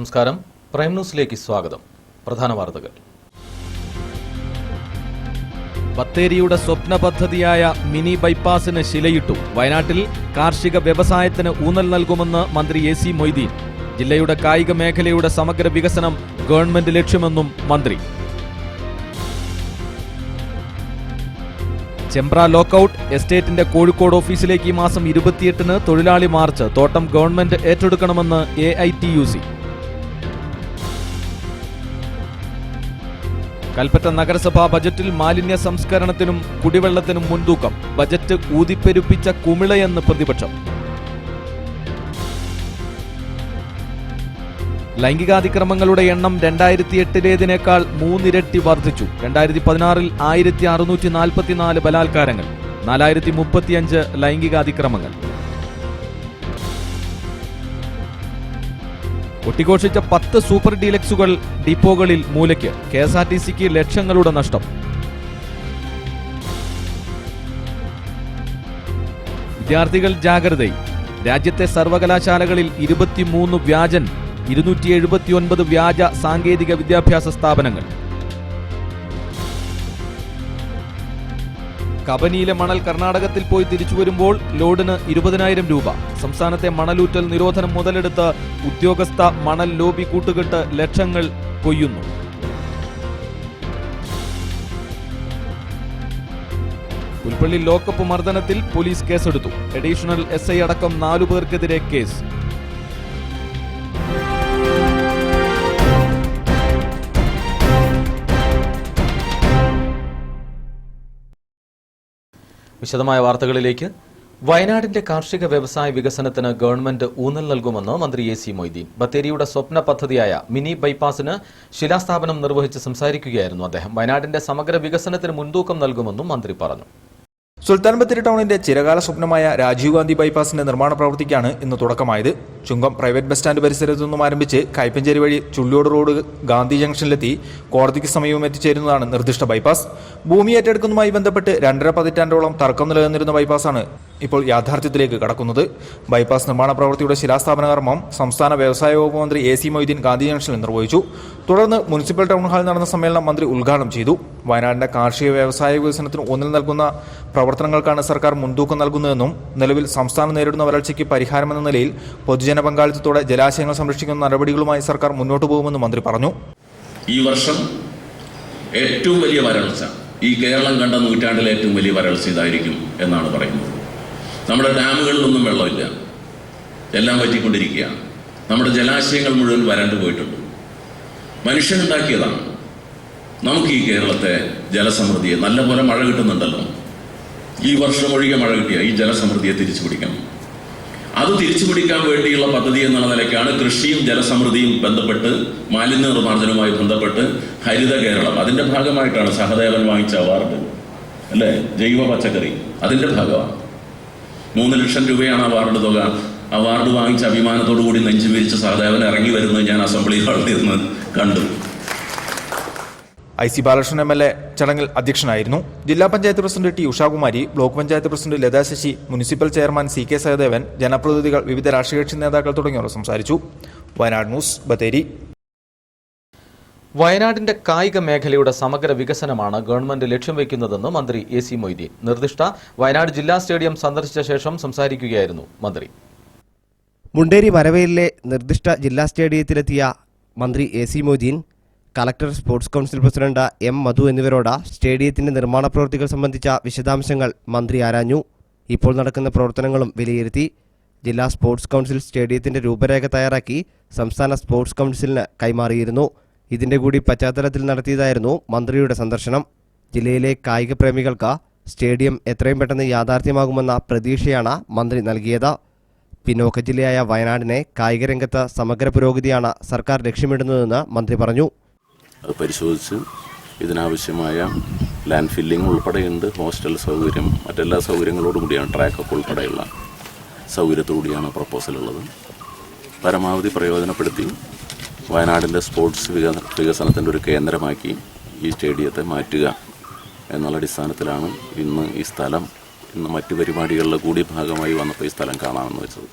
നമസ്കാരം. പ്രൈം ന്യൂസിലേക്ക് സ്വാഗതം. പ്രധാന വാർത്തകൾ. ബത്തേരിയുടെ സ്വപ്ന പദ്ധതിയായ മിനി ബൈപ്പാസിന് ശിലയിട്ടു. വയനാട്ടിൽ കാർഷിക വ്യവസായത്തിന് ഊന്നൽ നൽകുമെന്ന് മന്ത്രി എ സി മൊയ്തീൻ. ജില്ലയുടെ കായിക മേഖലയുടെ സമഗ്ര വികസനം ഗവൺമെന്റ് ലക്ഷ്യമെന്നും മന്ത്രി. ചെമ്പ്ര ലോക്കൌട്ട്. എസ്റ്റേറ്റിന്റെ കോഴിക്കോട് ഓഫീസിലേക്ക് ഈ മാസം 28-ന് തൊഴിലാളി മാർച്ച്. തോട്ടം ഗവൺമെന്റ് ഏറ്റെടുക്കണമെന്ന് AITUC. കൽപ്പറ്റ നഗരസഭാ ബജറ്റിൽ മാലിന്യ സംസ്കരണത്തിനും കുടിവെള്ളത്തിനും മുൻതൂക്കം. ബജറ്റ് ഊതിപ്പെരുപ്പിച്ച കുമിളയെന്ന് പ്രതിപക്ഷം. ലൈംഗികാതിക്രമങ്ങളുടെ എണ്ണം 2008-ലേതിനേക്കാൾ 3 ഇരട്ടി വർദ്ധിച്ചു. 2016-ൽ 1644 ബലാത്കാരങ്ങൾ, 4035 ലൈംഗികാതിക്രമങ്ങൾ. കൊട്ടിഘോഷിച്ച 10 സൂപ്പർ ഡീലക്സുകൾ ഡിപ്പോകളിൽ മൂലയ്ക്ക്. KSRTCക്ക് ലക്ഷങ്ങളുടെ നഷ്ടം. വിദ്യാർത്ഥികൾ ജാഗ്രതയിൽ. രാജ്യത്തെ സർവകലാശാലകളിൽ 23 വ്യാജൻ, 279 വ്യാജ സാങ്കേതിക വിദ്യാഭ്യാസ സ്ഥാപനങ്ങൾ. കബനിയിലെ മണൽ കർണാടകത്തിൽ പോയി തിരിച്ചു വരുമ്പോൾ ലോഡിന് 20,000 രൂപ. സംസ്ഥാനത്തെ മണലൂറ്റൽ നിരോധനം മുതലെടുത്ത് ഉദ്യോഗസ്ഥ മണൽ ലോബി കൂട്ടുകെട്ട് ലക്ഷങ്ങൾ കൊയ്യുന്നു. പുൽപ്പള്ളി ലോക്കപ്പ് മർദ്ദനത്തിൽ പോലീസ് കേസെടുത്തു. അഡീഷണൽ SI അടക്കം 4 പേർക്കെതിരെ കേസ്. വിശദമായ വാർത്തകളിലേക്ക്. വയനാടിന്റെ കാർഷിക വ്യവസായ വികസനത്തിന് ഗവൺമെന്റ് ഊന്നൽ നൽകുമെന്ന് മന്ത്രി എ സി മൊയ്തീൻ. ബത്തേരിയുടെ സ്വപ്ന പദ്ധതിയായ മിനി ബൈപ്പാസിന് ശിലാസ്ഥാപനം നിർവഹിച്ച് സംസാരിക്കുകയായിരുന്നു അദ്ദേഹം. വയനാടിന്റെ സമഗ്ര വികസനത്തിന് മുൻതൂക്കം നൽകുമെന്നും മന്ത്രി പറഞ്ഞു. സുൽത്താൻ ബത്തേരി ടൗണിന്റെ ചിരകാല സ്വപ്നമായ രാജീവ് ഗാന്ധി ബൈപ്പാസിന്റെ നിർമ്മാണ പ്രവൃത്തിക്കാണ് ഇന്ന് തുടക്കമായത്. ചുങ്കം പ്രൈവറ്റ് ബസ് സ്റ്റാൻഡ് പരിസരത്തു നിന്നും ആരംഭിച്ച് കൈപ്പഞ്ചേരി വഴി ചുള്ളിയോട് റോഡ് ഗാന്ധി ജംഗ്ഷനിലെത്തി കോടതിക്ക് സമീപം എത്തിച്ചേരുന്നതാണ് നിർദ്ദിഷ്ട ബൈപ്പാസ്. ഭൂമി ഏറ്റെടുക്കുന്നതുമായി ബന്ധപ്പെട്ട് 2.5 പതിറ്റാണ്ടോളം തർക്കം നിലനിന്നിരുന്ന ബൈപ്പാസാണ് ഇപ്പോൾ യാഥാർത്ഥ്യത്തിലേക്ക് കടക്കുന്നത്. ബൈപ്പാസ് നിർമ്മാണ പ്രവൃത്തിയുടെ ശിലാസ്ഥാപന കർമ്മം സംസ്ഥാന വ്യവസായ വകുപ്പ് മന്ത്രി എ സി മൊയ്തീൻ ഗാന്ധി ജംഗ്ഷനിൽ നിർവഹിച്ചു. തുടർന്ന് മുനിസിപ്പൽ ടൗൺ ഹാളിൽ നടന്ന സമ്മേളനം മന്ത്രി ഉദ്ഘാടനം ചെയ്തു. വയനാടിന്റെ കാർഷിക വ്യവസായ വികസനത്തിന് ഊന്നൽ നൽകുന്ന പ്രവർത്തനങ്ങൾക്കാണ് സർക്കാർ മുൻതൂക്കം നൽകുന്നതെന്നും നിലവിൽ സംസ്ഥാനം നേരിടുന്ന വരൾച്ചയ്ക്ക് പരിഹാരമെന്ന നിലയിൽ പൊതുജന പങ്കാളിത്തത്തോടെ ജലാശയങ്ങൾ സംരക്ഷിക്കുന്ന നടപടികളുമായി സർക്കാർ മുന്നോട്ട് പോകുമെന്നും മന്ത്രി പറഞ്ഞു. ഈ വർഷം ഏറ്റവും വലിയ വരൾച്ച, ഈ കേരളം കണ്ട നൂറ്റാണ്ടിലെ ഏറ്റവും വലിയ വരൾച്ച ഇതായിരിക്കും എന്നാണ് പറയുന്നത്. നമ്മുടെ ഡാമുകളിലൊന്നും വെള്ളമില്ല, എല്ലാം വറ്റിക്കൊണ്ടിരിക്കുകയാണ്. നമ്മുടെ ജലാശയങ്ങൾ മുഴുവൻ വരണ്ടു പോയിട്ടുണ്ട്. മനുഷ്യനുണ്ടാക്കിയതാണ്. നമുക്ക് ഈ കേരളത്തെ ജലസമൃദ്ധിയെ, നല്ലപോലെ മഴ കിട്ടുന്നുണ്ടല്ലോ, ഈ വർഷം ഒഴികെ മഴ കിട്ടിയ ഈ ജലസമൃദ്ധിയെ തിരിച്ചു പിടിക്കണം. അത് തിരിച്ചു പിടിക്കാൻ വേണ്ടിയുള്ള പദ്ധതി എന്നുള്ള നിലയ്ക്കാണ് കൃഷിയും ജലസമൃദ്ധിയും ബന്ധപ്പെട്ട്, മാലിന്യ നിർമ്മാർജ്ജനവുമായി ബന്ധപ്പെട്ട് ഹരിത കേരളം, അതിന്റെ ഭാഗമായിട്ടാണ് സഹദേവൻ വാങ്ങിച്ച അവാർഡ് അല്ലേ, ജൈവ പച്ചക്കറി, അതിന്റെ ഭാഗമാണ്. 3 ലക്ഷം രൂപയാണ് അവാർഡ് തുക. അവാർഡ് വാങ്ങിച്ച അഭിമാനത്തോടു കൂടി നെഞ്ചു വിരിച്ച് സഹദേവൻ ഇറങ്ങി വരുന്നത് ഞാൻ അസംബ്ലി ഹാളിൽ നിന്ന് കണ്ടു. IC ബാലകൃഷ്ണൻ MLA ചടങ്ങിൽ അധ്യക്ഷനായിരുന്നു. ജില്ലാ panchayat president T Ushakumari, block panchayat president Latha Sasi, municipal chairman CK Sahadevan, ജനപ്രതിനിധികൾ, വിവിധ രാഷ്ട്രീയ കക്ഷി നേതാക്കൾ തുടങ്ങിയവർ സംസാരിച്ചു. വയനാട് ന്യൂസ്, ബത്തേരി. വയനാടിന്റെ കായിക മേഖലയുടെ സമഗ്ര വികസനമാണ് ഗവൺമെന്റ് ലക്ഷ്യം വയ്ക്കുന്നതെന്ന് മന്ത്രി എ സി മൊയ്തീൻ. നിർദ്ദിഷ്ട വയനാട് ജില്ലാ സ്റ്റേഡിയം സന്ദർശിച്ച ശേഷം സംസാരിക്കുകയായിരുന്നു മന്ത്രി. മുണ്ടേരി വരവേലിലെ നിർദ്ദിഷ്ട ജില്ലാ സ്റ്റേഡിയത്തിലെത്തിയ മന്ത്രി A C Moideen collector, sports council president M മധു എന്നിവരോട് സ്റ്റേഡിയത്തിന്റെ നിർമ്മാണ പ്രവൃത്തികൾ സംബന്ധിച്ച വിശദാംശങ്ങൾ മന്ത്രി ആരാഞ്ഞു. ഇപ്പോൾ നടക്കുന്ന പ്രവർത്തനങ്ങളും വിലയിരുത്തി. ജില്ലാ സ്പോർട്സ് കൗൺസിൽ സ്റ്റേഡിയത്തിന്റെ രൂപരേഖ തയ്യാറാക്കി സംസ്ഥാന സ്പോർട്സ് കൗൺസിലിന് കൈമാറിയിരുന്നു. ഇതിന്റെ കൂടി പശ്ചാത്തലത്തിൽ നടത്തിയതായിരുന്നു മന്ത്രിയുടെ സന്ദർശനം. ജില്ലയിലെ കായിക പ്രേമികൾക്ക് സ്റ്റേഡിയം എത്രയും പെട്ടെന്ന് യാഥാർത്ഥ്യമാകുമെന്ന പ്രതീക്ഷയാണ് മന്ത്രി നൽകിയത്. പിന്നോക്ക ജില്ലയായ വയനാടിനെ കായിക രംഗത്ത് സമഗ്ര പുരോഗതിയാണ് സർക്കാർ ലക്ഷ്യമിടുന്നതെന്ന് മന്ത്രി പറഞ്ഞു. അത് പരിശോധിച്ച് ഇതിനാവശ്യമായ ലാൻഡ് ഫില്ലിംഗ് ഉൾപ്പെടെയുണ്ട്. ഹോസ്റ്റൽ സൗകര്യം, മറ്റെല്ലാ സൗകര്യങ്ങളോടും കൂടിയാണ്, ട്രാക്കൊക്കെ ഉൾപ്പെടെയുള്ള സൗകര്യത്തോടുകൂടിയാണ് പ്രപ്പോസലുള്ളത്. പരമാവധി പ്രയോജനപ്പെടുത്തി വയനാടിൻ്റെ സ്പോർട്സ് വികസനത്തിൻ്റെ ഒരു കേന്ദ്രമാക്കി ഈ സ്റ്റേഡിയത്തെ മാറ്റുക എന്നുള്ള അടിസ്ഥാനത്തിലാണ് ഇന്ന് മറ്റു പരിപാടികളുടെ കൂടി ഭാഗമായി വന്നപ്പോൾ ഈ സ്ഥലം കാണാമെന്ന് വെച്ചത്.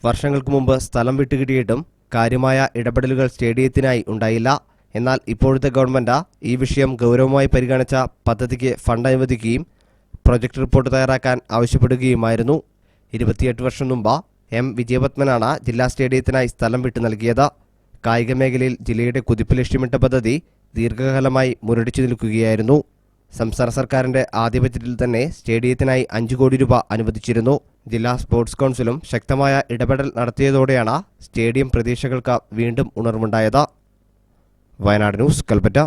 വർഷങ്ങൾക്ക് മുമ്പ് സ്ഥലം വിട്ടുകിട്ടിയിട്ടും കാര്യമായ ഇടപെടലുകൾ സ്റ്റേഡിയത്തിനായി ഉണ്ടായില്ല. എന്നാൽ ഇപ്പോഴത്തെ ഗവൺമെന്റ് ഈ വിഷയം ഗൗരവമായി പരിഗണിച്ച പദ്ധതിക്ക് ഫണ്ട് അനുവദിക്കുകയും പ്രൊജക്ട് റിപ്പോർട്ട് തയ്യാറാക്കാൻ ആവശ്യപ്പെടുകയുമായിരുന്നു. 28 വർഷം മുമ്പ് എം വിജയപത്മനാണ് ജില്ലാ സ്റ്റേഡിയത്തിനായി സ്ഥലം വിട്ടു നൽകിയത്. കായിക മേഖലയിൽ ജില്ലയുടെ കുതിപ്പ് ലക്ഷ്യമിട്ട പദ്ധതി ദീർഘകാലമായി മുരടിച്ചു നിൽക്കുകയായിരുന്നു. സംസ്ഥാന സർക്കാരിന്റെ ആദ്യ ബജറ്റിൽ തന്നെ സ്റ്റേഡിയത്തിനായി 5 കോടി രൂപ അനുവദിച്ചിരുന്നു. ജില്ലാ സ്പോർട്സ് കൗൺസിലും ശക്തമായ ഇടപെടൽ നടത്തിയതോടെയാണ് സ്റ്റേഡിയം പ്രതീക്ഷകൾക്ക് വീണ്ടും ഉണർവുണ്ടായത്. വയനാട് ന്യൂസ്, കൽപ്പറ്റ.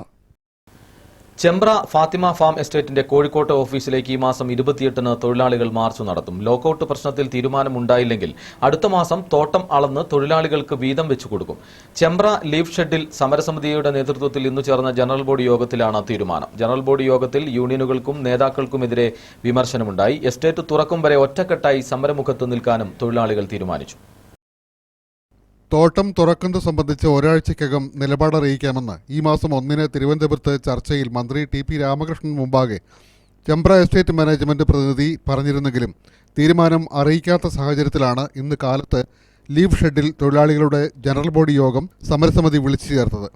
ചെമ്പ്ര ഫാത്തിമ ഫാം എസ്റ്റേറ്റിന്റെ കോഴിക്കോട്ടെ ഓഫീസിലേക്ക് ഈ മാസം 28-ന് തൊഴിലാളികൾ മാർച്ച് നടത്തും. ലോക്കൌട്ട് പ്രശ്നത്തിൽ തീരുമാനമുണ്ടായില്ലെങ്കിൽ അടുത്ത മാസം തോട്ടം അളന്ന് തൊഴിലാളികൾക്ക് വീതം വെച്ചു കൊടുക്കും. ചെമ്പ്ര ലീഫ് ഷെഡിൽ സമരസമിതിയുടെ നേതൃത്വത്തിൽ ഇന്നു ചേർന്ന ജനറൽ ബോഡി യോഗത്തിലാണ് തീരുമാനം. ജനറൽ ബോഡി യോഗത്തിൽ യൂണിയനുകൾക്കും നേതാക്കൾക്കുമെതിരെ വിമർശനമുണ്ടായി. എസ്റ്റേറ്റ് തുറക്കും വരെ ഒറ്റക്കെട്ടായി സമരമുഖത്ത് നിൽക്കാനും തൊഴിലാളികൾ തീരുമാനിച്ചു. തോട്ടം തുറക്കുന്നത് സംബന്ധിച്ച് ഒരാഴ്ചയ്ക്കകം നിലപാടറിയിക്കാമെന്ന് ഈ മാസം 1-ന് തിരുവനന്തപുരത്ത് ചർച്ചയിൽ മന്ത്രി ടി.പി. രാമകൃഷ്ണൻ മുമ്പാകെ ചെമ്പ്ര എസ്റ്റേറ്റ് മാനേജ്മെന്റ് പ്രതിനിധി പറഞ്ഞിരുന്നെങ്കിലും തീരുമാനം അറിയിക്കാത്ത സാഹചര്യത്തിലാണ് ഇന്ന് കാലത്ത് ലീഫ് ഷെഡിൽ തൊഴിലാളികളുടെ ജനറൽ ബോഡി യോഗം സമരസമിതി വിളിച്ചു ചേർത്തത്.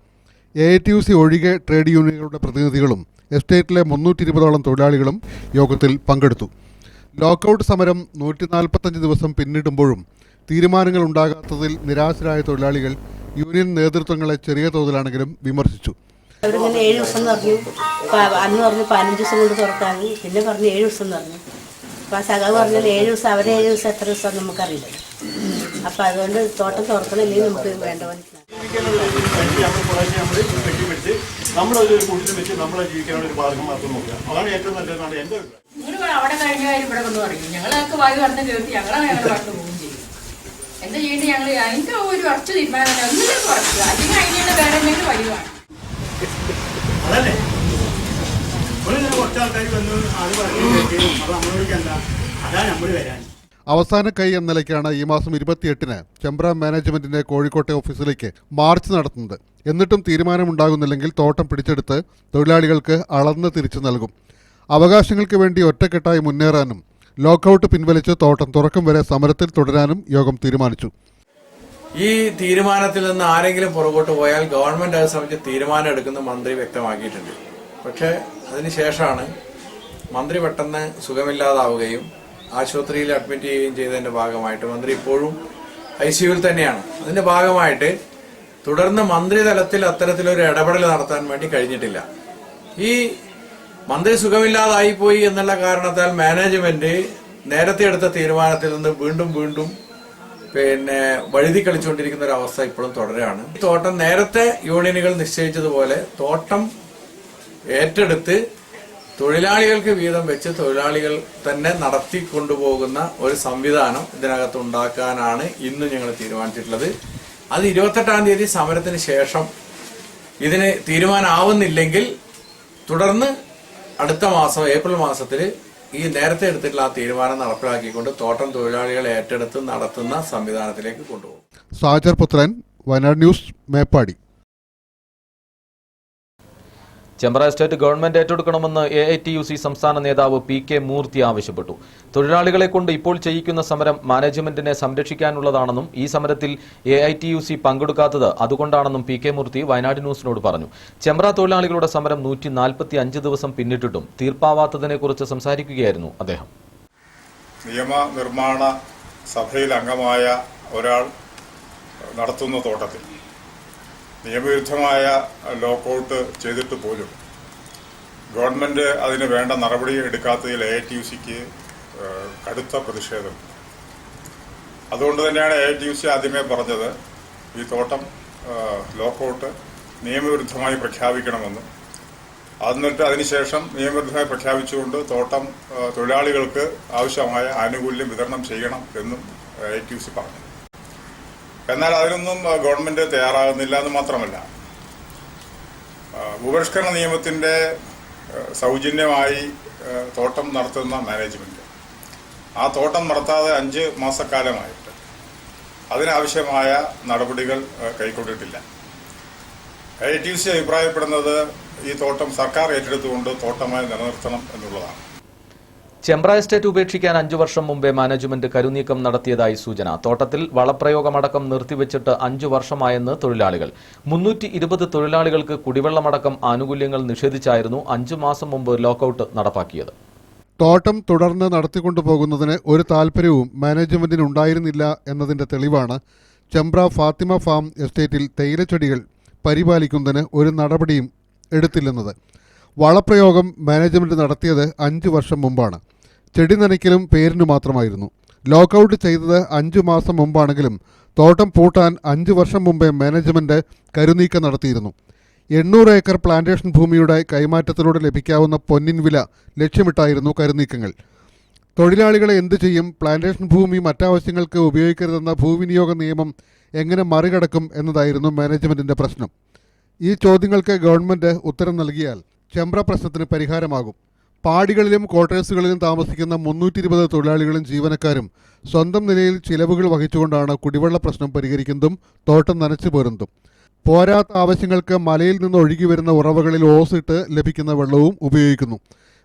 AITUC ഒഴികെ ട്രേഡ് യൂണിയനുകളുടെ പ്രതിനിധികളും എസ്റ്റേറ്റിലെ 320ഓളം തൊഴിലാളികളും യോഗത്തിൽ പങ്കെടുത്തു. ലോക്കൌട്ട് സമരം 145 ദിവസം പിന്നിടുമ്പോഴും തീരുമാനങ്ങൾ ഉണ്ടാകാത്തതിൽ നിരാശരായ തൊഴിലാളികൾ യൂണിയൻ നേതൃത്വങ്ങളെ ചെറിയ തോതിലാണെങ്കിലും വിമർശിച്ചു. അവരിങ്ങനെ 7 ദിവസം പറഞ്ഞു, അന്ന് പറഞ്ഞു 15 ദിവസം കൊണ്ട് തുറക്കാമെന്ന്, പിന്നെ പറഞ്ഞു 7 ദിവസം പറഞ്ഞു. അപ്പോൾ ആ സഖാവ് പറഞ്ഞാൽ 7 ദിവസം, അവരെ 7 ദിവസം എത്ര ദിവസം നമുക്കറിയില്ല. അപ്പോൾ അതുകൊണ്ട് തോട്ടം തുറക്കണില്ലെങ്കിൽ നമുക്ക് വേണ്ട മനസ്സിലാക്കാം. അവിടെ കഴിഞ്ഞ കാര്യം ഇവിടെ വന്ന് പറയും. ഞങ്ങളൊക്കെ വായു കടന്ന് കയറി ഞങ്ങളെ കടന്നു പോകും ചെയ്യും. എന്താ ചെയ്യേണ്ടത്? ഞങ്ങൾ അതിൻ്റെ ഒരു ഉറച്ചു തീരുമാനം ഒന്നിനും കുറക്കുക, അല്ലെങ്കിൽ അതിനുള്ള വേറെ എന്തെങ്കിലും വഴിവാണ്. അവസാന കൈ എന്ന നിലയ്ക്കാണ് ഈ മാസം 28-ന് ചെമ്പ്ര മാനേജ്മെന്റിന്റെ കോഴിക്കോട്ടെ ഓഫീസിലേക്ക് മാർച്ച് നടത്തുന്നത്. എന്നിട്ടും തീരുമാനമുണ്ടാകുന്നില്ലെങ്കിൽ തോട്ടം പിടിച്ചെടുത്ത് തൊഴിലാളികൾക്ക് അളന്ന് തിരിച്ചു നൽകും. അവകാശങ്ങൾക്ക് വേണ്ടി ഒറ്റക്കെട്ടായി മുന്നേറാനും ലോക്കൌട്ട് പിൻവലിച്ച് തോട്ടം തുറക്കും വരെ സമരത്തിൽ തുടരാനും യോഗം തീരുമാനിച്ചു. ഈ തീരുമാനത്തിൽ നിന്ന് ആരെങ്കിലും പുറകോട്ട് പോയാൽ ഗവൺമെന്റ് അത് സംബന്ധിച്ച് തീരുമാനം എടുക്കുന്ന മന്ത്രി വ്യക്തമാക്കിയിട്ടുണ്ട്. പക്ഷേ അതിനുശേഷമാണ് മന്ത്രി പെട്ടെന്ന് സുഖമില്ലാതാവുകയും ആശുപത്രിയിൽ അഡ്മിറ്റ് ചെയ്യുകയും ചെയ്തതിന്റെ ഭാഗമായിട്ട് മന്ത്രി ഇപ്പോഴും ICUവിൽ തന്നെയാണ്. അതിന്റെ ഭാഗമായിട്ട് തുടർന്ന് മന്ത്രിതലത്തിൽ അത്തരത്തിലൊരു ഇടപെടൽ നടത്താൻ വേണ്ടി കഴിഞ്ഞിട്ടില്ല. ഈ മന്ത്രി സുഖമില്ലാതായിപ്പോയി എന്നുള്ള കാരണത്താൽ മാനേജ്മെന്റ് നേരത്തെ എടുത്ത തീരുമാനത്തിൽ നിന്ന് വീണ്ടും വഴുതി കളിച്ചുകൊണ്ടിരിക്കുന്ന ഒരു അവസ്ഥ ഇപ്പോഴും തുടരുകയാണ്. തോട്ടം നേരത്തെ യൂണിയനുകൾ നിശ്ചയിച്ചതുപോലെ തോട്ടം ഏറ്റെടുത്ത് തൊഴിലാളികൾക്ക് വീതം വെച്ച് തൊഴിലാളികൾ തന്നെ നടത്തി കൊണ്ടുപോകുന്ന ഒരു സംവിധാനം ഇതിനകത്ത് ഉണ്ടാക്കാനാണ് ഇന്ന് ഞങ്ങൾ തീരുമാനിച്ചിട്ടുള്ളത്. അത് 28-ാം തീയതി സമരത്തിന് ശേഷം ഇതിന് തീരുമാനമാവുന്നില്ലെങ്കിൽ തുടർന്ന് അടുത്ത മാസം ഏപ്രിൽ മാസത്തിൽ ഈ നേരത്തെ എടുത്തിട്ടുള്ള ആ തീരുമാനം നടപ്പിലാക്കിക്കൊണ്ട് തോട്ടം തൊഴിലാളികളെ ഏറ്റെടുത്ത് നടത്തുന്ന സംവിധാനത്തിലേക്ക് കൊണ്ടുപോകും. Sajar Puthran, Wayanad news, Meppadi. Chembra estate government ഏറ്റെടുക്കണമെന്ന് AITUC സംസ്ഥാന നേതാവ് PK മൂർത്തി ആവശ്യപ്പെട്ടു. തൊഴിലാളികളെ കൊണ്ട് ഇപ്പോൾ ചെയ്യിക്കുന്ന സമരം മാനേജ്മെന്റിനെ സംരക്ഷിക്കാനുള്ളതാണെന്നും ഈ സമരത്തിൽ AITUC പങ്കെടുക്കാത്തത് അതുകൊണ്ടാണെന്നും PK മൂർത്തി വയനാട് ന്യൂസിനോട് പറഞ്ഞു. ചെമ്പ്ര തൊഴിലാളികളുടെ സമരം 145 ദിവസം പിന്നിട്ടിട്ടും തീർപ്പാവാത്തതിനെക്കുറിച്ച് സംസാരിക്കുകയായിരുന്നു അദ്ദേഹം. നിയമനിർമ്മാണ സഭയിൽ അംഗമായ ഒരാൾ നടത്തുന്ന തോട്ടത്തിൽ നിയമവിരുദ്ധമായ ലോക്കൌട്ട് ചെയ്തിട്ട് പോലും ഗവൺമെന്റ് അതിന് വേണ്ട നടപടി എടുക്കാത്തതിൽ AITUCക്ക് കടുത്ത പ്രതിഷേധം. അതുകൊണ്ട് തന്നെയാണ് AITUC ആദ്യമേ പറഞ്ഞത് ഈ തോട്ടം ലോക്കൌട്ട് നിയമവിരുദ്ധമായി പ്രഖ്യാപിക്കണമെന്നും എന്നിട്ട് അതിനുശേഷം നിയമവിരുദ്ധമായി പ്രഖ്യാപിച്ചുകൊണ്ട് തോട്ടം തൊഴിലാളികൾക്ക് ആവശ്യമായ ആനുകൂല്യം വിതരണം ചെയ്യണം എന്നും AITUC പറഞ്ഞു. എന്നാൽ അതിനൊന്നും ഗവൺമെന്റ് തയ്യാറാകുന്നില്ല എന്ന് മാത്രമല്ല, ഭൂപരിഷ്കരണ നിയമത്തിന്റെ സൗജന്യമായി തോട്ടം നടത്തുന്ന മാനേജ്മെന്റ് ആ തോട്ടം നടത്താതെ 5 മാസക്കാലമായിട്ട് അതിനാവശ്യമായ നടപടികൾ കൈക്കൊണ്ടിട്ടില്ല. AITUC അഭിപ്രായപ്പെടുന്നത് ഈ തോട്ടം സർക്കാർ ഏറ്റെടുത്തുകൊണ്ട് തോട്ടമായി നിലനിർത്തണം എന്നുള്ളതാണ്. ചെമ്പ്ര എസ്റ്റേറ്റ് ഉപേക്ഷിക്കാൻ 5 വർഷം മുമ്പേ മാനേജ്മെന്റ് കരുനീക്കം നടത്തിയതായി സൂചന. തോട്ടത്തിൽ വളപ്രയോഗമടക്കം നിർത്തിവെച്ചിട്ട് 5 വർഷമായെന്ന് തൊഴിലാളികൾ. 320 തൊഴിലാളികൾക്ക് കുടിവെള്ളമടക്കം ആനുകൂല്യങ്ങൾ നിഷേധിച്ചായിരുന്നു 5 മാസം മുമ്പ് ലോക്കൌട്ട് നടപ്പാക്കിയത്. തോട്ടം തുടർന്ന് നടത്തിക്കൊണ്ടുപോകുന്നതിന് ഒരു താൽപ്പര്യവും മാനേജ്മെന്റിന് ഉണ്ടായിരുന്നില്ല എന്നതിന്റെ തെളിവാണ് ചെമ്പ്ര ഫാത്തിമ ഫാം എസ്റ്റേറ്റിൽ തേയിലച്ചെടികൾ പരിപാലിക്കുന്നതിന് ഒരു നടപടിയും എടുത്തില്ലെന്നത്. വളപ്രയോഗം മാനേജ്മെന്റ് നടത്തിയത് 5 വർഷം മുമ്പാണ്. ചെടി നനയ്ക്കലും പേരിനു മാത്രമായിരുന്നു. ലോക്കൌട്ട് ചെയ്തത് 5 മാസം മുമ്പാണെങ്കിലും തോട്ടം പൂട്ടാൻ 5 വർഷം മുമ്പേ മാനേജ്മെന്റ് കരുനീക്കം നടത്തിയിരുന്നു. 800 ഏക്കർ പ്ലാന്റേഷൻ ഭൂമിയുടെ കൈമാറ്റത്തിലൂടെ ലഭിക്കാവുന്ന പൊന്നിൻ വില ലക്ഷ്യമിട്ടായിരുന്നു കരുനീക്കങ്ങൾ. തൊഴിലാളികളെ എന്തു ചെയ്യും? പ്ലാന്റേഷൻ ഭൂമി മറ്റാവശ്യങ്ങൾക്ക് ഉപയോഗിക്കരുതെന്ന ഭൂവിനിയോഗ നിയമം എങ്ങനെ മറികടക്കും എന്നതായിരുന്നു മാനേജ്മെന്റിന്റെ പ്രശ്നം. ഈ ചോദ്യങ്ങൾക്ക് ഗവൺമെന്റ് ഉത്തരം നൽകിയാൽ ചെമ്പ്ര പ്രശ്നത്തിന് പരിഹാരമാകും. പാടികളിലും ക്വാർട്ടേഴ്സുകളിലും താമസിക്കുന്ന 320 തൊഴിലാളികളും ജീവനക്കാരും സ്വന്തം നിലയിൽ ചിലവുകൾ വഹിച്ചുകൊണ്ടാണ് കുടിവെള്ള പ്രശ്നം പരിഹരിക്കുന്നതും തോട്ടം നനച്ചു പോരുന്നതും. പോരാത്ത ആവശ്യങ്ങൾക്ക് മലയിൽ നിന്ന് ഒഴുകി വരുന്ന ഉറവകളിൽ ഓസിട്ട് ലഭിക്കുന്ന വെള്ളവും ഉപയോഗിക്കുന്നു.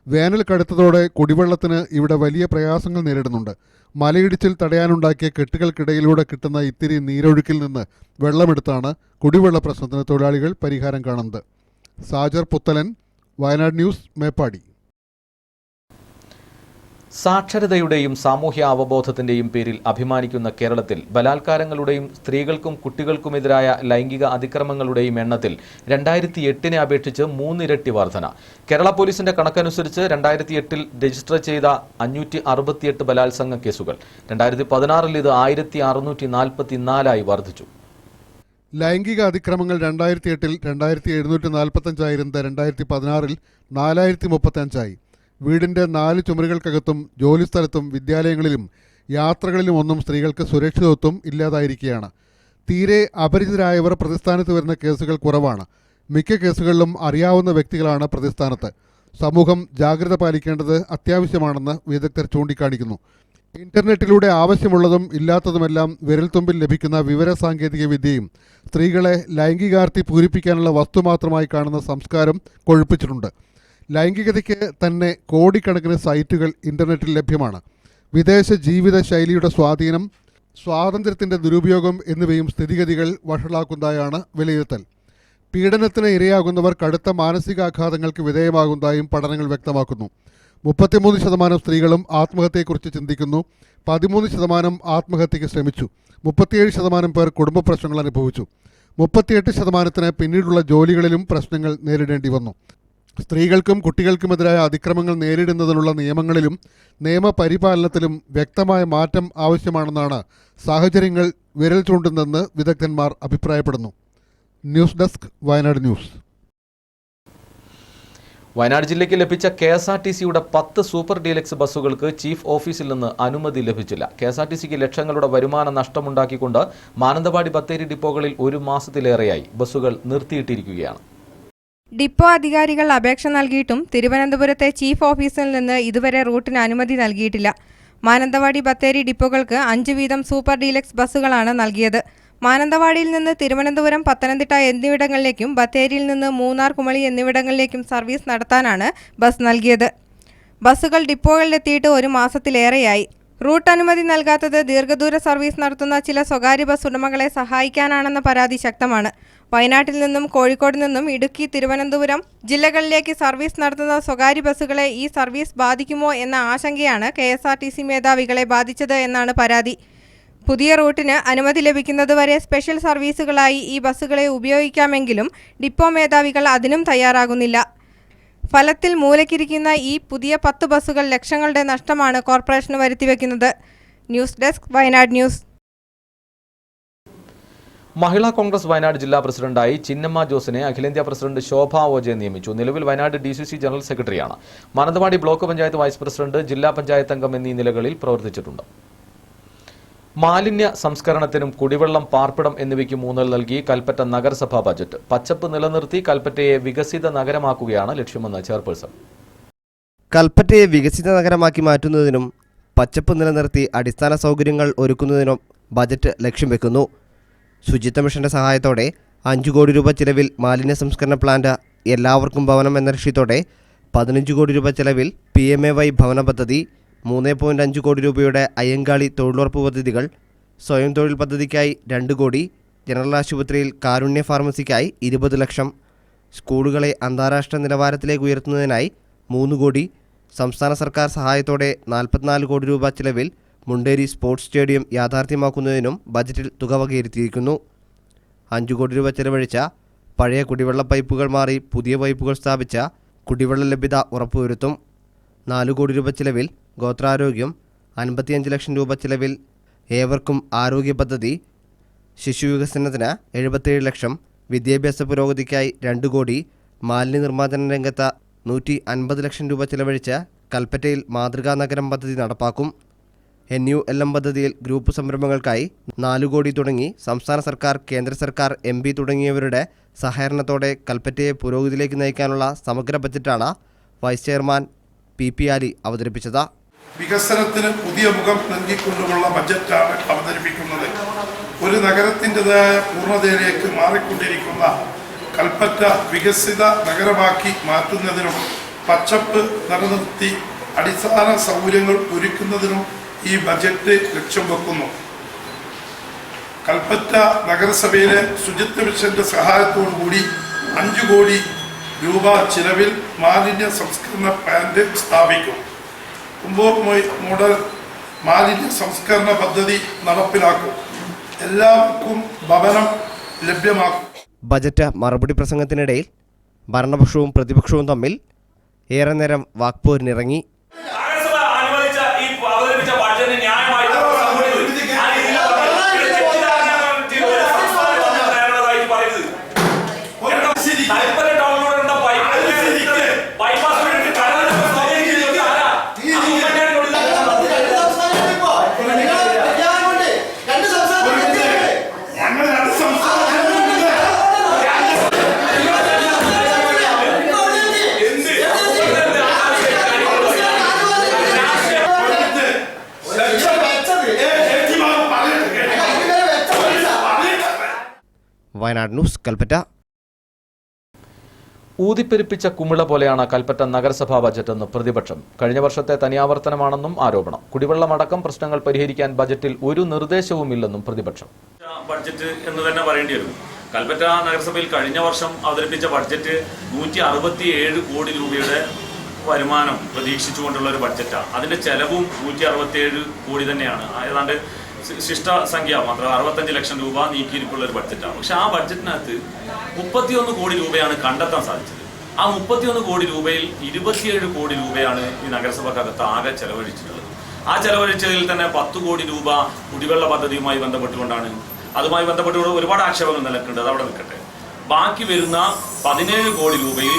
വേനൽ കടുത്തതോടെ കുടിവെള്ളത്തിന് ഇവിടെ വലിയ പ്രയാസങ്ങൾ നേരിടുന്നുണ്ട്. മലയിടിച്ചിൽ തടയാനുണ്ടാക്കിയ കെട്ടുകൾക്കിടയിലൂടെ കിട്ടുന്ന ഇത്തിരി നീരൊഴുക്കിൽ നിന്ന് വെള്ളമെടുത്താണ് കുടിവെള്ള പ്രശ്നത്തിന് തൊഴിലാളികൾ പരിഹാരം കാണുന്നത്. സാജർ പുത്തലൻ, വയനാട് ന്യൂസ്, മേപ്പാടി. സാക്ഷരതയുടെയും സാമൂഹ്യ അവബോധത്തിന്റെയും പേരിൽ അഭിമാനിക്കുന്ന കേരളത്തിൽ ബലാത്കാരങ്ങളുടെയും സ്ത്രീകൾക്കും കുട്ടികൾക്കുമെതിരായ ലൈംഗിക അതിക്രമങ്ങളുടെയും എണ്ണത്തിൽ 2008 അപേക്ഷിച്ച് 3 ഇരട്ടി വർധന. കേരള പോലീസിന്റെ കണക്കനുസരിച്ച് 2008 രജിസ്റ്റർ ചെയ്ത 568 ബലാത്സംഗ കേസുകൾ 2016 ഇത് 1644 വർദ്ധിച്ചു. ലൈംഗിക അതിക്രമങ്ങൾ 2008 2745 2016 4035. വീടിൻ്റെ 4 ചുമരുകൾക്കകത്തും ജോലിസ്ഥലത്തും വിദ്യാലയങ്ങളിലും യാത്രകളിലും ഒന്നും സ്ത്രീകൾക്ക് സുരക്ഷിതത്വം ഇല്ലാതായിരിക്കുകയാണ്. തീരെ അപരിചിതരായവർ പ്രതിസ്ഥാനത്ത് വരുന്ന കേസുകൾ കുറവാണ്. മിക്ക കേസുകളിലും അറിയാവുന്ന വ്യക്തികളാണ് പ്രതിസ്ഥാനത്ത്. സമൂഹം ജാഗ്രത പാലിക്കേണ്ടത് അത്യാവശ്യമാണെന്ന് വിദഗ്ധർ ചൂണ്ടിക്കാണിക്കുന്നു. ഇന്റർനെറ്റിലൂടെ ആവശ്യമുള്ളതും ഇല്ലാത്തതുമെല്ലാം വിരൽത്തുമ്പിൽ ലഭിക്കുന്ന വിവര സാങ്കേതിക വിദ്യയും സ്ത്രീകളെ ലൈംഗികാർത്തി പൂരിപ്പിക്കാനുള്ള വസ്തുമാത്രമായി കാണുന്ന സംസ്കാരം കൊഴുപ്പിച്ചിട്ടുണ്ട്. ലൈംഗികതയ്ക്ക് തന്നെ കോടിക്കണക്കിന് സൈറ്റുകൾ ഇന്റർനെറ്റിൽ ലഭ്യമാണ്. വിദേശ ജീവിത ശൈലിയുടെ സ്വാധീനം, സ്വാതന്ത്ര്യത്തിൻ്റെ ദുരുപയോഗം എന്നിവയും സ്ഥിതിഗതികൾ വഷളാക്കുന്നതായാണ് വിലയിരുത്തൽ. പീഡനത്തിന് ഇരയാകുന്നവർ കടുത്ത മാനസികാഘാതങ്ങൾക്ക് വിധേയമാകുന്നതായും പഠനങ്ങൾ വ്യക്തമാക്കുന്നു. 33% സ്ത്രീകളും ആത്മഹത്യയെക്കുറിച്ച് ചിന്തിക്കുന്നു. 13% ആത്മഹത്യയ്ക്ക് ശ്രമിച്ചു. 37% പേർ കുടുംബ പ്രശ്നങ്ങൾ അനുഭവിച്ചു. 38% പിന്നീടുള്ള ജോലികളിലും പ്രശ്നങ്ങൾ നേരിടേണ്ടി വന്നു. സ്ത്രീകൾക്കും കുട്ടികൾക്കുമെതിരായ അതിക്രമങ്ങൾ നേരിടുന്നതിനുള്ള നിയമങ്ങളിലും നിയമപരിപാലനത്തിലും വ്യക്തമായ മാറ്റം ആവശ്യമാണെന്നാണ് സാഹചര്യങ്ങൾ വിരൽ ചൂണ്ടുന്നതെന്ന് വിദഗ്ധന്മാർ അഭിപ്രായപ്പെടുന്നു. News desk, Wayanad news. Wayanad ജില്ലയ്ക്ക് ലഭിച്ച KSRTCയുടെ 10 സൂപ്പർ ഡീലക്സ് ബസ്സുകൾക്ക് ചീഫ് ഓഫീസിൽ നിന്ന് അനുമതി ലഭിച്ചില്ല. KSRTCക്ക് ലക്ഷങ്ങളുടെ വരുമാന നഷ്ടമുണ്ടാക്കിക്കൊണ്ട് മാനന്തവാടി ബത്തേരി ഡിപ്പോകളിൽ 1 മാസത്തിലേറെയായി ബസ്സുകൾ നിർത്തിയിട്ടിരിക്കുകയാണ്. ഡിപ്പോ അധികാരികൾ അപേക്ഷ നൽകിയിട്ടും തിരുവനന്തപുരത്തെ ചീഫ് ഓഫീസിൽ നിന്ന് ഇതുവരെ റൂട്ടിന് അനുമതി നൽകിയിട്ടില്ല. മാനന്തവാടി ബത്തേരി ഡിപ്പോകൾക്ക് 5 വീതം സൂപ്പർ ഡീലക്സ് ബസ്സുകളാണ് നൽകിയത്. മാനന്തവാടിയിൽ നിന്ന് തിരുവനന്തപുരം, പത്തനംതിട്ട എന്നിവിടങ്ങളിലേക്കും ബത്തേരിയിൽ നിന്ന് മൂന്നാർ, കുമളി എന്നിവിടങ്ങളിലേക്കും സർവീസ് നടത്താനാണ് ബസ് നൽകിയത്. ബസ്സുകൾ ഡിപ്പോകളിലെത്തിയിട്ട് 1 മാസത്തിലേറെയായി. റൂട്ട് അനുമതി നൽകാത്തത് ദീർഘദൂര സർവീസ് നടത്തുന്ന ചില സ്വകാര്യ ബസ് ഉടമകളെ സഹായിക്കാനാണെന്ന പരാതി ശക്തമാണ്. വയനാട്ടിൽ നിന്നും കോഴിക്കോട് നിന്നും ഇടുക്കി, തിരുവനന്തപുരം ജില്ലകളിലേക്ക് സർവീസ് നടത്തുന്ന സ്വകാര്യ ബസ്സുകളെ ഈ സർവീസ് ബാധിക്കുമോ എന്ന ആശങ്കയാണ് KSRTC മേധാവികളെ ബാധിച്ചത് എന്നാണ് പരാതി. പുതിയ റൂട്ടിന് അനുമതി ലഭിക്കുന്നതുവരെ സ്പെഷ്യൽ സർവീസുകളായി ഈ ബസ്സുകളെ ഉപയോഗിക്കാമെങ്കിലും ഡിപ്പോ മേധാവികൾ അതിനും തയ്യാറാകുന്നില്ല. ഫലത്തിൽ മൂലക്കിരിക്കുന്ന ഈ പുതിയ 10 ബസ്സുകൾ ലക്ഷങ്ങളുടെ നഷ്ടമാണ് കോർപ്പറേഷന് വരുത്തിവെക്കുന്നത്. News desk, Wayanad news. Mahila Congress Wayanad ജില്ലാ പ്രസിഡന്റായി ചിന്നമ്മ ജോസിനെ അഖിലേന്ത്യാ പ്രസിഡന്റ് ശോഭ ഓജെ നിയമിച്ചു. നിലവിൽ വയനാട് DCC ജനറൽ സെക്രട്ടറിയാണ്. Mananthavady block panchayat vice president, ജില്ലാ പഞ്ചായത്ത് അംഗം എന്നീ നിലകളിൽ പ്രവർത്തിച്ചിട്ടുണ്ട്. മാലിന്യ സംസ്കരണത്തിനും കുടിവെള്ളം, പാർപ്പിടം എന്നിവയ്ക്ക് ഊന്നൽ നൽകി കൽപ്പറ്റ നഗരസഭാ ബജറ്റ്. പച്ചപ്പ് നിലനിർത്തി കൽപ്പറ്റയെ വികസിത നഗരമാക്കുകയാണ് ലക്ഷ്യമെന്ന് ചെയർപേഴ്സൺ. കൽപ്പറ്റയെ വികസിത നഗരമാക്കി മാറ്റുന്നതിനും പച്ചപ്പ് നിലനിർത്തി അടിസ്ഥാന സൗകര്യങ്ങൾ ഒരുക്കുന്നതിനും ബജറ്റ് ലക്ഷ്യം വെക്കുന്നു. ശുചിത്വ മിഷന്റെ സഹായത്തോടെ 5 കോടി രൂപ ചിലവിൽ മാലിന്യ സംസ്കരണ പ്ലാന്റ്, എല്ലാവർക്കും ഭവനം എന്ന ലക്ഷ്യത്തോടെ 15 കോടി രൂപ ചെലവിൽ PMAY ഭവന പദ്ധതി, 3.5 കോടി രൂപയുടെ അയ്യങ്കാളി തൊഴിലുറപ്പ് പദ്ധതികൾ, സ്വയം തൊഴിൽ പദ്ധതിക്കായി 2 കോടി, ജനറൽ ആശുപത്രിയിൽ കാരുണ്യ ഫാർമസിക്കായി 20 ലക്ഷം, സ്കൂളുകളെ അന്താരാഷ്ട്ര നിലവാരത്തിലേക്ക് ഉയർത്തുന്നതിനായി 3 കോടി, സംസ്ഥാന സർക്കാർ സഹായത്തോടെ 44 കോടി രൂപ ചെലവിൽ മുണ്ടേരി സ്പോർട്സ് സ്റ്റേഡിയം യാഥാർത്ഥ്യമാക്കുന്നതിനും ബജറ്റിൽ തുക വകയിരുത്തിയിരിക്കുന്നു. 5 കോടി രൂപ ചെലവഴിച്ച പഴയ കുടിവെള്ള പൈപ്പുകൾ മാറി പുതിയ പൈപ്പുകൾ സ്ഥാപിച്ച കുടിവെള്ള ലഭ്യത ഉറപ്പുവരുത്തും. 4 കോടി രൂപ ചെലവിൽ ഗോത്രാരോഗ്യം, 55 ലക്ഷം രൂപ ചെലവിൽ ഏവർക്കും ആരോഗ്യ പദ്ധതി, ശിശുവികസനത്തിന് 77 ലക്ഷം, വിദ്യാഭ്യാസ പുരോഗതിക്കായി 2 കോടി, മാലിന്യ നിർമ്മാർജ്ജന രംഗത്ത് 150 ലക്ഷം രൂപ ചെലവഴിച്ച് കൽപ്പറ്റയിൽ മാതൃകാ നഗരം പദ്ധതി നടപ്പാക്കും. NULM പദ്ധതിയിൽ ഗ്രൂപ്പ് സംരംഭങ്ങൾക്കായി 4 കോടി തുടങ്ങി സംസ്ഥാന സർക്കാർ, കേന്ദ്ര സർക്കാർ, MP തുടങ്ങിയവരുടെ സഹകരണത്തോടെ കൽപ്പറ്റയെ പുരോഗതിയിലേക്ക് നയിക്കാനുള്ള സമഗ്ര ബജറ്റാണ് വൈസ് ചെയർമാൻ PP ആലി അവതരിപ്പിച്ചത്. വികസനത്തിന് പുതിയ മുഖം നൽകിക്കൊണ്ടുമുള്ള ബജറ്റാണ് അവതരിപ്പിക്കുന്നത്. ഒരു നഗരത്തിൻ്റെതായ പൂർണ്ണതയിലേക്ക് മാറിക്കൊണ്ടിരിക്കുന്ന കൽപ്പറ്റ വികസിത നഗരമാക്കി മാറ്റുന്നതിനും പച്ചപ്പ് നിലനിർത്തി അടിസ്ഥാന സൗകര്യങ്ങൾ ഒരുക്കുന്നതിനും ഈ ബജറ്റ് ലക്ഷ്യം വെക്കുന്നു. കൽപ്പറ്റ നഗരസഭയിലെ ശുചിത്വ മിഷന്റെ സഹായത്തോടുകൂടി 5 കോടി രൂപ ചിലവിൽ മാലിന്യ സംസ്കരണ പ്ലാന്റ് സ്ഥാപിക്കും. കുമ്പോർ മോഡൽ മാലിന്യ സംസ്കരണ പദ്ധതി നടപ്പിലാക്കും. എല്ലാവർക്കും ഭവനം ലഭ്യമാക്കും. ബജറ്റ് മറുപടി പ്രസംഗത്തിനിടയിൽ ഭരണപക്ഷവും പ്രതിപക്ഷവും തമ്മിൽ ഏറെ നേരം വാക്പോരിനിറങ്ങി. വയനാട് ന്യൂസ്, കൽപ്പറ്റ. ഊതിപ്പെരുപ്പിച്ച കുമിള പോലെയാണ് കൽപ്പറ്റ നഗരസഭാ ബജറ്റെന്ന് പ്രതിപക്ഷം. കഴിഞ്ഞ വർഷത്തെ തനിയാവർത്തനമാണെന്നും ആരോപണം. കുടിവെള്ളമടക്കം പ്രശ്നങ്ങൾ പരിഹരിക്കാൻ ബജറ്റിൽ ഒരു നിർദ്ദേശവുമില്ലെന്നും പ്രതിപക്ഷം. ബഡ്ജറ്റ് എന്ന് തന്നെ പറയേണ്ടി വരും. കൽപ്പറ്റ നഗരസഭയിൽ കഴിഞ്ഞ വർഷം അവതരിപ്പിച്ച ബഡ്ജറ്റ് 167 കോടി രൂപയുടെ വരുമാനം പ്രതീക്ഷിച്ചുകൊണ്ടുള്ള ഒരു ബഡ്ജറ്റാണ്. അതിന്റെ ചെലവും 167 കോടി തന്നെയാണ്. ഏതാണ്ട് ശിഷ്ട സംഖ്യ മാത്രം 65 ലക്ഷം രൂപ നീക്കിയിരിപ്പുള്ള ഒരു ബഡ്ജറ്റാണ്. പക്ഷെ ആ ബഡ്ജറ്റിനകത്ത് 31 കോടി രൂപയാണ് കണ്ടെത്താൻ സാധിച്ചത്. ആ 31 കോടി രൂപയിൽ 27 കോടി രൂപയാണ് ഈ നഗരസഭക്കകത്ത് ആകെ ചെലവഴിച്ചിട്ടുള്ളത്. ആ ചെലവഴിച്ചതിൽ തന്നെ 10 കോടി രൂപ കുടിവെള്ള പദ്ധതിയുമായി ബന്ധപ്പെട്ടുകൊണ്ടാണ്. അതുമായി ബന്ധപ്പെട്ട് ഒരുപാട് ആക്ഷേപങ്ങൾ നിലക്കുന്നുണ്ട്, അതവിടെ നിൽക്കട്ടെ. ബാക്കി വരുന്ന 17 കോടി രൂപയിൽ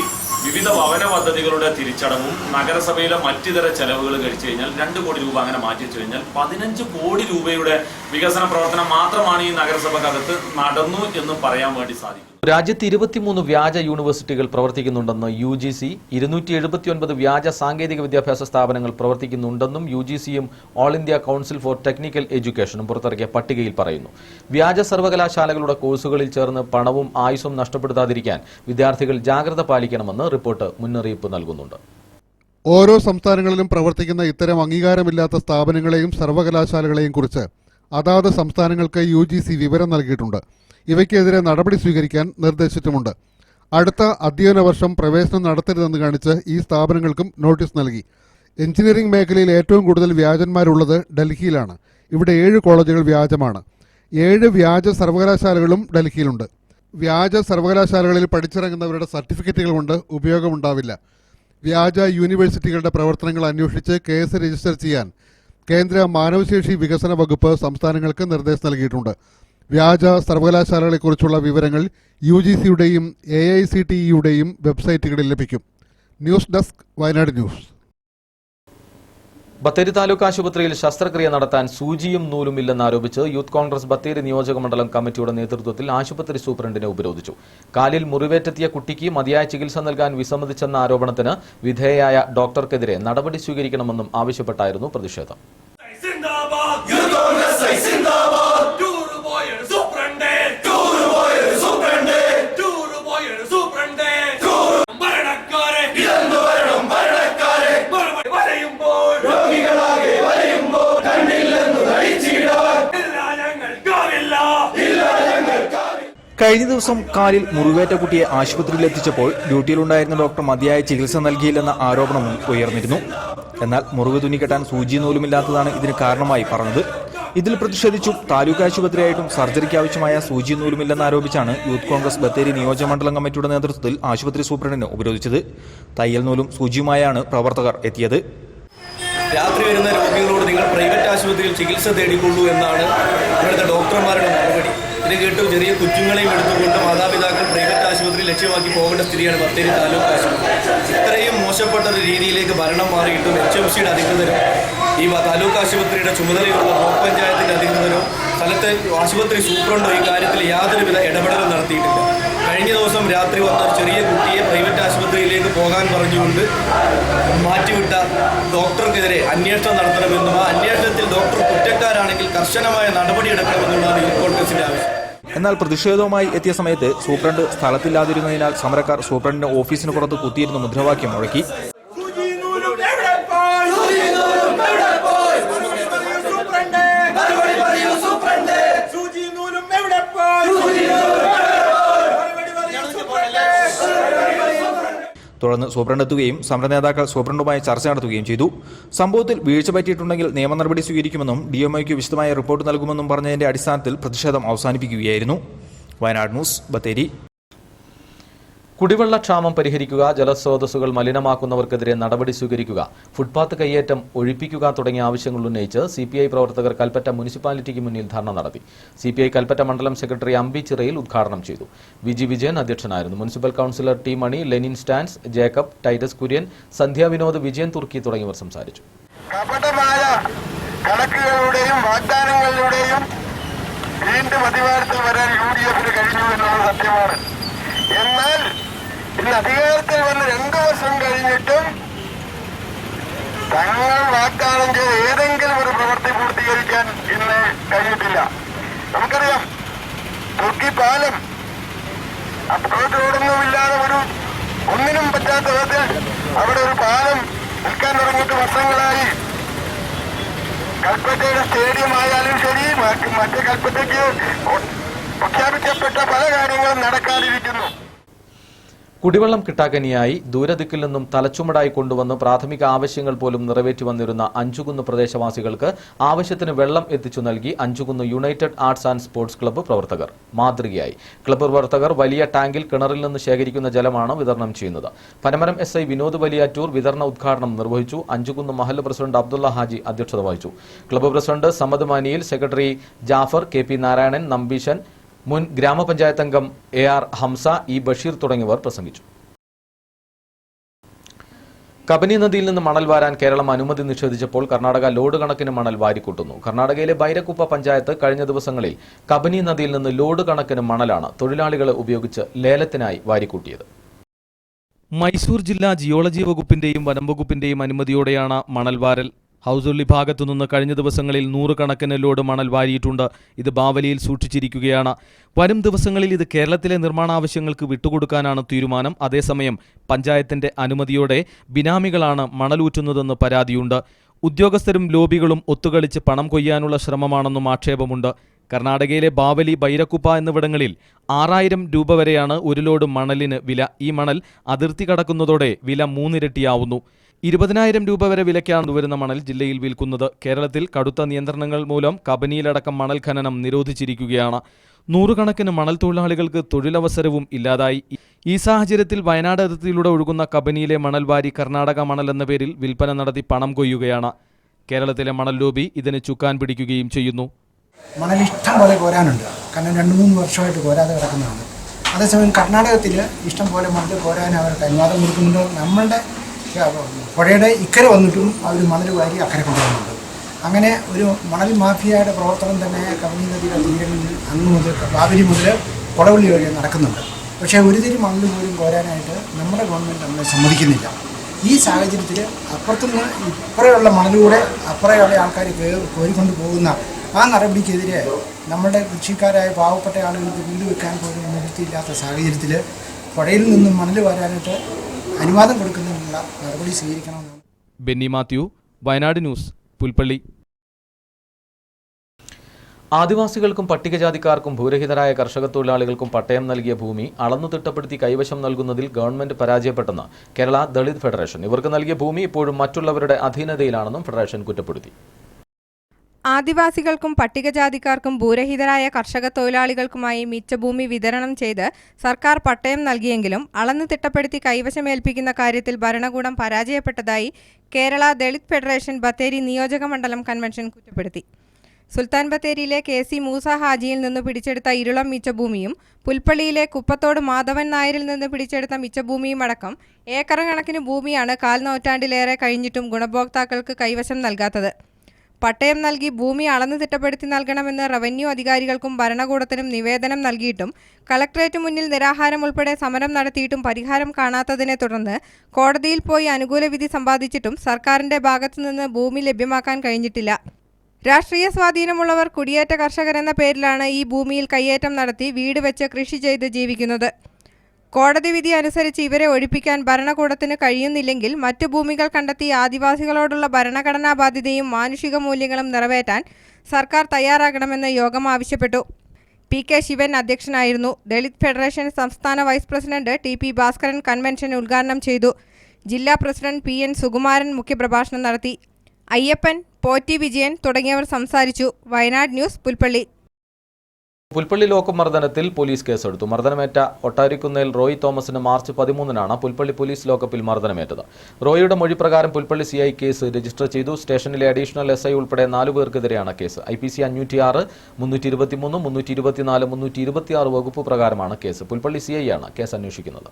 വിവിധ ഭവന പദ്ധതികളുടെ തിരിച്ചടവും നഗരസഭയിലെ മറ്റിതര ചെലവുകൾ കഴിച്ചു കഴിഞ്ഞാൽ 2 കോടി രൂപ അങ്ങനെ മാറ്റി വെച്ചു കഴിഞ്ഞാൽ 15 കോടി രൂപയുടെ വികസന പ്രവർത്തനം മാത്രമാണ് ഈ നഗരസഭക്കകത്ത് നടന്നു എന്ന് പറയാൻ വേണ്ടി സാധിക്കും. രാജ്യത്ത് 23 വ്യാജ യൂണിവേഴ്സിറ്റികൾ പ്രവർത്തിക്കുന്നുണ്ടെന്ന് UGC, 279 വ്യാജ സാങ്കേതിക വിദ്യാഭ്യാസ സ്ഥാപനങ്ങൾ പ്രവർത്തിക്കുന്നുണ്ടെന്നും UGCയും All India Council for Technical എഡ്യൂക്കേഷനും പുറത്തിറക്കിയ പട്ടികയിൽ പറയുന്നു. വ്യാജ സർവകലാശാലകളുടെ കോഴ്സുകളിൽ ചേർന്ന് പണവും ആയുസ്സും നഷ്ടപ്പെടുത്താതിരിക്കാൻ വിദ്യാർത്ഥികൾ ജാഗ്രത പാലിക്കണമെന്ന് റിപ്പോർട്ട് മുന്നറിയിപ്പ് നൽകുന്നുണ്ട്. ഓരോ സംസ്ഥാനങ്ങളിലും പ്രവർത്തിക്കുന്ന ഇത്തരം അംഗീകാരമില്ലാത്ത സ്ഥാപനങ്ങളെയും സർവകലാശാലകളെയും കുറിച്ച് അതാത് സംസ്ഥാനങ്ങൾക്ക് UGC വിവരം നൽകിയിട്ടുണ്ട്. ഇവയ്ക്കെതിരെ നടപടി സ്വീകരിക്കാൻ നിർദ്ദേശിച്ചിട്ടുമുണ്ട്. അടുത്ത അധ്യയന വർഷം പ്രവേശനം നടത്തരുതെന്ന് കാണിച്ച് ഈ സ്ഥാപനങ്ങൾക്കും നോട്ടീസ് നൽകി. എഞ്ചിനീയറിംഗ് മേഖലയിൽ ഏറ്റവും കൂടുതൽ വ്യാജന്മാരുള്ളത് ഡൽഹിയിലാണ്. ഇവിടെ 7 കോളേജുകൾ വ്യാജമാണ്. 7 വ്യാജ സർവകലാശാലകളും ഡൽഹിയിലുണ്ട്. വ്യാജ സർവകലാശാലകളിൽ പഠിച്ചിറങ്ങുന്നവരുടെ സർട്ടിഫിക്കറ്റുകൾ കൊണ്ട് ഉപയോഗമുണ്ടാവില്ല. വ്യാജ യൂണിവേഴ്സിറ്റികളുടെ പ്രവർത്തനങ്ങൾ അന്വേഷിച്ച് കേസ് രജിസ്റ്റർ ചെയ്യാൻ കേന്ദ്ര മാനവശേഷി വികസന വകുപ്പ് സംസ്ഥാനങ്ങൾക്ക് നിർദ്ദേശം നൽകിയിട്ടുണ്ട്. വ്യാജ സർവകലാശാലകളെക്കുറിച്ചുള്ള വിവരങ്ങൾ UGCയുടെയും AICTEയുടെയും വെബ്സൈറ്റുകളിൽ ലഭിക്കും. News desk, Wayanad news. Bathery taluk ആശുപത്രിയിൽ ശസ്ത്രക്രിയ നടത്താൻ സൂചിയും നൂലും ഇല്ലെന്നാരോപിച്ച് യൂത്ത് കോൺഗ്രസ് ബത്തേരി നിയോജക മണ്ഡലം കമ്മിറ്റിയുടെ നേതൃത്വത്തിൽ ആശുപത്രി സൂപ്രണ്ടിനെ ഉപരോധിച്ചു. കാലിൽ മുറിവേറ്റെത്തിയ കുട്ടിക്ക് മതിയായ ചികിത്സ നൽകാൻ വിസമ്മതിച്ചെന്ന ആരോപണത്തിന് വിധേയയായ ഡോക്ടർക്കെതിരെ നടപടി സ്വീകരിക്കണമെന്നും ആവശ്യപ്പെട്ടായിരുന്നു പ്രതിഷേധം. കഴിഞ്ഞ ദിവസം കാലിൽ മുറിവേറ്റ കുട്ടിയെ ആശുപത്രിയിൽ എത്തിച്ചപ്പോൾ ഡ്യൂട്ടിയിലുണ്ടായിരുന്ന ഡോക്ടർ മതിയായ ചികിത്സ നൽകിയില്ലെന്ന ആരോപണവും ഉയർന്നിരുന്നു. എന്നാൽ മുറിവ് തുന്നിക്കെട്ടാൻ സൂചി നൂലുമില്ലാത്തതാണ് ഇതിന് കാരണമായി പറഞ്ഞത്. ഇതിൽ പ്രതിഷേധിച്ചും താലൂക്ക് ആശുപത്രിയായിട്ടും സർജറിക്ക് ആവശ്യമായ സൂചി നൂലുമില്ലെന്നാരോപിച്ചാണ് യൂത്ത് കോൺഗ്രസ് ബത്തേരി നിയോജകമണ്ഡലം കമ്മിറ്റിയുടെ നേതൃത്വത്തിൽ ആശുപത്രി സൂപ്രണ്ടിനെ ഉപരോധിച്ചത്. തയ്യൽ നൂലും സൂചിയുമായാണ് പ്രവർത്തകർ എത്തിയത്. രാത്രി വരുന്ന രോഗികളോട് നിങ്ങൾ പ്രൈവറ്റ് ആശുപത്രിയിൽ ചികിത്സ തേടിക്കൊള്ളൂ എന്നാണ് ഇവിടുത്തെ ഡോക്ടർമാരുടെ മറുപടി. ഇത് കേട്ട് ചെറിയ കുഞ്ഞുങ്ങളെയും എടുത്തുകൊണ്ട് മാതാപിതാക്കൾ പ്രൈവറ്റ് ആശുപത്രി ലക്ഷ്യമാക്കി പോകേണ്ട സ്ഥിതിയാണ് ബത്തേരി താലൂക്ക് ആശുപത്രി. ഇത്രയും മോശപ്പെട്ട ഒരു രീതിയിലേക്ക് ഭരണം മാറിയിട്ടും HMCയുടെ അധികൃതരും ഈ താലൂക്ക് ആശുപത്രിയുടെ ചുമതലയുള്ള ബ്ലോക്ക് പഞ്ചായത്തിൻ്റെ അധികൃതരോ സ്ഥലത്തെ ആശുപത്രി സൂപ്രണ്ടോ ഈ കാര്യത്തിൽ യാതൊരുവിധ ഇടപെടലും നടത്തിയിട്ടില്ല. കഴിഞ്ഞ ദിവസം രാത്രി വന്ന ഒരു ചെറിയ കുട്ടിയെ പ്രൈവറ്റ് ആശുപത്രിയിലേക്ക് പോകാൻ പറഞ്ഞുകൊണ്ട് മാറ്റിവിട്ട ഡോക്ടർക്കെതിരെ അന്വേഷണം നടത്തണമെന്നും ആ അന്വേഷണത്തിൽ ഡോക്ടർ കുറ്റക്കാരാണെങ്കിൽ കർശനമായ നടപടിയെടുക്കണമെന്നുള്ളതാണ് യൂത്ത് കോൺഗ്രസിന്റെ ആവശ്യം. എന്നാൽ പ്രതിഷേധവുമായി എത്തിയ സമയത്ത് സൂപ്രണ്ട് സ്ഥലത്തില്ലാതിരുന്നതിനാൽ സമരക്കാർ സൂപ്രണ്ടിന്റെ ഓഫീസിന് പുറത്ത് കുത്തിയിരുന്ന മുദ്രാവാക്യം മുഴക്കി. തുടർന്ന് സൂപ്രണ്ടെത്തുകയും സമര നേതാക്കൾ സൂപ്രണ്ടുമായി ചർച്ച നടത്തുകയും ചെയ്തു. സംഭവത്തിൽ വീഴ്ച പറ്റിയിട്ടുണ്ടെങ്കിൽ നിയമ നടപടി സ്വീകരിക്കുമെന്നും DMOയ്ക്ക് വിശദമായ റിപ്പോർട്ട് നൽകുമെന്നും പറഞ്ഞതിന്റെ അടിസ്ഥാനത്തിൽ പ്രതിഷേധം അവസാനിപ്പിക്കുകയായിരുന്നു. വയനാട് ന്യൂസ്, ബത്തേരി. കുടിവെള്ളക്ഷാമം പരിഹരിക്കുക, ജലസ്രോതസ്സുകൾ മലിനമാക്കുന്നവർക്കെതിരെ നടപടി സ്വീകരിക്കുക, ഫുട്പാത്ത് കയ്യേറ്റം ഒഴിപ്പിക്കുക തുടങ്ങിയ ആവശ്യങ്ങൾ ഉന്നയിച്ച് CPI പ്രവർത്തകർ കൽപ്പറ്റ മുനിസിപ്പാലിറ്റിക്ക് മുന്നിൽ ധർണ നടത്തി. CPI കൽപ്പറ്റ മണ്ഡലം സെക്രട്ടറി അമ്പി ചിറയിൽ ഉദ്ഘാടനം ചെയ്തു. VG വിജയൻ അധ്യക്ഷനായിരുന്നു. Municipal councillor T Mani, Lenin സ്റ്റാൻസ്, ജേക്കബ്, ടൈറ്റസ് കുര്യൻ, സന്ധ്യ വിനോദ്, വിജയൻ തുർക്കി തുടങ്ങിയവർ സംസാരിച്ചു. കപടമായ കണക്കുകളുടെയും വാഗ്ദാനങ്ങളിലൂടെയും വീണ്ടും അധികാരത്തിൽ വരാൻ UDFന് കഴിഞ്ഞു എന്നുള്ളത് സത്യമാണ്. എന്നാൽ ഇന്ന് അധികാരത്തിൽ വന്ന് 2 വർഷം കഴിഞ്ഞിട്ടും തങ്ങൾ വാഗ്ദാനം ചെയ്ത ഏതെങ്കിലും ഒരു പ്രവൃത്തി പൂർത്തീകരിക്കാൻ ഇന്ന് കഴിഞ്ഞിട്ടില്ല. നമുക്കറിയാം, തുർക്കി പാലം റോഡൊന്നുമില്ലാതെ ഒന്നിനും പറ്റാത്ത വിധത്തിൽ അവിടെ ഒരു പാലം നിൽക്കാൻ തുടങ്ങിയിട്ട് വർഷങ്ങളായി. കൽപ്പറ്റയുടെ സ്റ്റേഡിയം ആയാലും ശരി, മറ്റേ കൽപ്പറ്റയ്ക്ക് പ്രഖ്യാപിക്കപ്പെട്ട പല കാര്യങ്ങളും നടക്കാതിരിക്കുന്നു. കുടിവെള്ളം കിട്ടാക്കനിയായി ദൂരദിക്കിൽ നിന്നും തലച്ചുമടായി കൊണ്ടുവന്ന് പ്രാഥമിക ആവശ്യങ്ങൾ പോലും നിറവേറ്റി വന്നിരുന്ന അഞ്ചുകുന്ന് പ്രദേശവാസികൾക്ക് ആവശ്യത്തിന് വെള്ളം എത്തിച്ചു നൽകി Anchukunnu United arts and sports club പ്രവർത്തകർ മാതൃകയായി. ക്ലബ്ബ് പ്രവർത്തകർ വലിയ ടാങ്കിൽ കിണറിൽ നിന്ന് ശേഖരിക്കുന്ന ജലമാണ് വിതരണം ചെയ്യുന്നത്. പനമരം SI വിനോദ് വലിയാറ്റൂർ വിതരണ ഉദ്ഘാടനം നിർവഹിച്ചു. അഞ്ചുകുന്ന് മഹല്ല് പ്രസിഡന്റ് അബ്ദുള്ള ഹാജി അധ്യക്ഷത വഹിച്ചു. Club president Samad Maniyil, secretary Jafar, KP Narayanan, Nambeesan, മുൻ ഗ്രാമപഞ്ചായത്ത് അംഗം AR ഹംസ, E ബഷീർ തുടങ്ങിയവർ പ്രസംഗിച്ചു. കബനി നദിയിൽ നിന്ന് മണൽ വാരാൻ കേരളം അനുമതി നിഷേധിച്ചപ്പോൾ കർണാടക ലോഡ് കണക്കിന് മണൽ വാരിക്കൂട്ടുന്നു. കർണാടകയിലെ ബൈരക്കുപ്പ പഞ്ചായത്ത് കഴിഞ്ഞ ദിവസങ്ങളിൽ കബനി നദിയിൽ നിന്ന് ലോഡ് കണക്കിന് മണലാണ് തൊഴിലാളികളെ ഉപയോഗിച്ച് ലേലത്തിനായി വാരിക്കൂട്ടിയത്. മൈസൂർ ജില്ലാ ജിയോളജി വകുപ്പിന്റെയും വനം വകുപ്പിന്റെയും അനുമതിയോടെയാണ് മണൽ വാരൽ. ഹൗസുള്ളി ഭാഗത്തുനിന്ന് കഴിഞ്ഞ ദിവസങ്ങളിൽ 100 കണക്കിന് ലോഡ് മണൽ വാരിയിട്ടുണ്ട്. ഇത് ബാവലിയിൽ സൂക്ഷിച്ചിരിക്കുകയാണ്. വരും ദിവസങ്ങളിൽ ഇത് കേരളത്തിലെ നിർമ്മാണ ആവശ്യങ്ങൾക്ക് വിട്ടുകൊടുക്കാനാണ് തീരുമാനം. അതേസമയം പഞ്ചായത്തിന്റെ അനുമതിയോടെ ബിനാമികളാണ് മണലൂറ്റുന്നതെന്ന് പരാതിയുണ്ട്. ഉദ്യോഗസ്ഥരും ലോബികളും ഒത്തുകളിച്ച് പണം കൊയ്യാനുള്ള ശ്രമമാണെന്നും ആക്ഷേപമുണ്ട്. കർണാടകയിലെ ബാവലി, ബൈരക്കുപ്പ എന്നിവിടങ്ങളിൽ 6000 രൂപ വരെയാണ് ഒരു ലോഡ് മണലിന് വില. ഈ മണൽ അതിർത്തി കടക്കുന്നതോടെ വില 3 ഇരട്ടിയാവുന്നു. 20,000 രൂപ വരെ വിലയ്ക്കാണ് വരുന്ന മണൽ ജില്ലയിൽ വിൽക്കുന്നത്. കേരളത്തിൽ കടുത്ത നിയന്ത്രണങ്ങൾ മൂലം കബനിയിലടക്കം മണൽ ഖനനം നിരോധിച്ചിരിക്കുകയാണ്. 100 കണക്കിന് മണൽ തൊഴിലാളികൾക്ക് തൊഴിലവസരവും ഇല്ലാതായി. ഈ സാഹചര്യത്തിൽ വയനാട് അതിർത്തിയിലൂടെ ഒഴുകുന്ന കബനിയിലെ മണൽ വാരി കർണാടക മണൽ എന്ന പേരിൽ വിൽപ്പന നടത്തി പണം കൊയ്യുകയാണ്. കേരളത്തിലെ മണൽ ലോബി ഇതിന് ചുക്കാൻ പിടിക്കുകയും ചെയ്യുന്നു. മണൽ ഇഷ്ടം പോലെ കോരാനുണ്ട്. കാരണം 2-3 വർഷമായിട്ട് കോരാതെ കിടക്കുന്നതാണ്. അതേസമയം കർണാടകത്തിൽ ഇഷ്ടം പോലെ മണൽ കോരാൻ അവർക്ക് അനുവാദം കൊടുക്കുന്നുണ്ട്. നമ്മളുടെ പുഴയുടെ ഇക്കരെ വന്നിട്ടും അവർ മണൽ വാരി അക്കരെ കൊണ്ടുവരുന്നുണ്ട്. അങ്ങനെ ഒരു മണൽ മാഫിയയുടെ പ്രവർത്തനം തന്നെ കബനി നദിയുടെ തീരങ്ങളിൽ അന്ന് മുതൽ ബാവലി മുതൽ കൊടവള്ളി വഴി നടക്കുന്നുണ്ട്. പക്ഷേ ഒരു തിരി മണൽ പോലും കോരാനായിട്ട് നമ്മുടെ ഗവൺമെൻറ് നമ്മളെ സമ്മതിക്കുന്നില്ല. ഈ സാഹചര്യത്തിൽ അപ്പുറത്തുനിന്ന് ഇപ്പുറയുള്ള മണലൂടെ അപ്പുറയുള്ള ആൾക്കാർ കോരിക്കൊണ്ട് പോകുന്ന ആ നടപടിക്കെതിരെ നമ്മുടെ കൃഷിക്കാരായ പാവപ്പെട്ട ആളുകൾക്ക് വീട് വെക്കാൻ പോലും നിവൃത്തിയില്ലാത്ത സാഹചര്യത്തിൽ പുഴയിൽ നിന്നും മണൽ വരാനായിട്ട് അനുവാദം കൊടുക്കുന്നതിനുള്ള നടപടി സ്വീകരിക്കണമെന്നാണ്. ബെന്നി മാത്യു, വയനാട് ന്യൂസ്, പുൽപ്പള്ളി. ആദിവാസികൾക്കും പട്ടികജാതിക്കാർക്കും ഭൂരഹിതരായ കർഷക തൊഴിലാളികൾക്കും പട്ടയം നൽകിയ ഭൂമി അളന്നു തിട്ടപ്പെടുത്തി കൈവശം നൽകുന്നതിൽ ഗവൺമെന്റ് പരാജയപ്പെട്ടെന്ന് കേരള ദളിത് ഫെഡറേഷൻ. ഇവർക്ക് നൽകിയ ഭൂമി ഇപ്പോഴും മറ്റുള്ളവരുടെ അധീനതയിലാണെന്നും ഫെഡറേഷൻ കുറ്റപ്പെടുത്തി. ആദിവാസികൾക്കും പട്ടികജാതിക്കാർക്കും ഭൂരഹിതരായ കർഷക തൊഴിലാളികൾക്കുമായി മിച്ചഭൂമി വിതരണം ചെയ്ത് സർക്കാർ പട്ടയം നൽകിയെങ്കിലും അളന്നു തിട്ടപ്പെടുത്തി കൈവശമേൽപ്പിക്കുന്ന കാര്യത്തിൽ ഭരണകൂടം പരാജയപ്പെട്ടതായി കേരള ദളിത് ഫെഡറേഷൻ ബത്തേരി നിയോജക മണ്ഡലം കൺവെൻഷൻ കുറ്റപ്പെടുത്തി. സുൽത്താൻ ബത്തേരിയിലെ KC മൂസ ഹാജിയിൽ നിന്ന് പിടിച്ചെടുത്ത ഇരുളം മിച്ചഭൂമിയും പുൽപ്പള്ളിയിലെ കുപ്പത്തോട് മാധവൻ നായരിൽ നിന്ന് പിടിച്ചെടുത്ത മിച്ചഭൂമിയും അടക്കം ഏക്കർ കണക്കിന് ഭൂമിയാണ് കാൽനൂറ്റാണ്ടിലേറെ കഴിഞ്ഞിട്ടും ഗുണഭോക്താക്കൾക്ക് കൈവശം നൽകാത്തത്. പട്ടയം നൽകി ഭൂമി അളന്നു തിട്ടപ്പെടുത്തി നൽകണമെന്ന് റവന്യൂ അധികാരികൾക്കും ഭരണകൂടത്തിനും നിവേദനം നൽകിയിട്ടും കളക്ടറേറ്റ് മുന്നിൽ നിരാഹാരം ഉൾപ്പെടെ സമരം നടത്തിയിട്ടും പരിഹാരം കാണാത്തതിനെ തുടർന്ന് കോടതിയിൽ പോയി അനുകൂല വിധി സമ്പാദിച്ചിട്ടും സർക്കാരിന്റെ ഭാഗത്തുനിന്ന് ഭൂമി ലഭ്യമാക്കാൻ കഴിഞ്ഞിട്ടില്ല. രാഷ്ട്രീയ സ്വാധീനമുള്ളവർ കുടിയേറ്റ കർഷകരെന്ന പേരിലാണ് ഈ ഭൂമിയിൽ കയ്യേറ്റം നടത്തി വീട് വെച്ച് കൃഷി ചെയ്ത് ജീവിക്കുന്നത്. കോടതി വിധി അനുസരിച്ച് ഇവരെ ഒഴിപ്പിക്കാൻ ഭരണകൂടത്തിന് കഴിയുന്നില്ലെങ്കിൽ മറ്റു ഭൂമികൾ കണ്ടെത്തി ആദിവാസികളോടുള്ള ഭരണഘടനാ ബാധ്യതയും മാനുഷിക മൂല്യങ്ങളും നിറവേറ്റാൻ സർക്കാർ തയ്യാറാകണമെന്ന് യോഗം ആവശ്യപ്പെട്ടു. PK ശിവൻ അധ്യക്ഷനായിരുന്നു. ദളിത് ഫെഡറേഷൻ സംസ്ഥാന vice president TP Bhaskaran convention ഉദ്ഘാടനം ചെയ്തു. ജില്ലാ പ്രസിഡന്റ് PN സുകുമാരൻ മുഖ്യപ്രഭാഷണം നടത്തി. അയ്യപ്പൻ, പോറ്റി വിജയൻ തുടങ്ങിയവർ സംസാരിച്ചു. വയനാട് ന്യൂസ്, പുൽപ്പള്ളി. പുൽപ്പള്ളി ലോക്കപ്പ് മർദ്ദനത്തിൽ പോലീസ് കേസെടുത്തു. മർദ്ദനമേറ്റ ഒട്ടാരിക്കുന്നേൽ റോയ് തോമസിന് മാർച്ച് 13-നാണ് പുൽപ്പള്ളി പോലീസ് ലോക്കപ്പിൽ മർദ്ദനമേറ്റത്. റോയിയുടെ മൊഴി പ്രകാരം പുൽപ്പള്ളി CI കേസ് രജിസ്റ്റർ ചെയ്തു. സ്റ്റേഷനിലെ അഡീഷണൽ SI ഉൾപ്പെടെ 4 പേർക്കെതിരെയാണ് കേസ്. IPC 506, 323, 324, 326 വകുപ്പ് പ്രകാരമാണ് കേസ്. പുൽപ്പള്ളി CI ആണ് കേസ് അന്വേഷിക്കുന്നത്.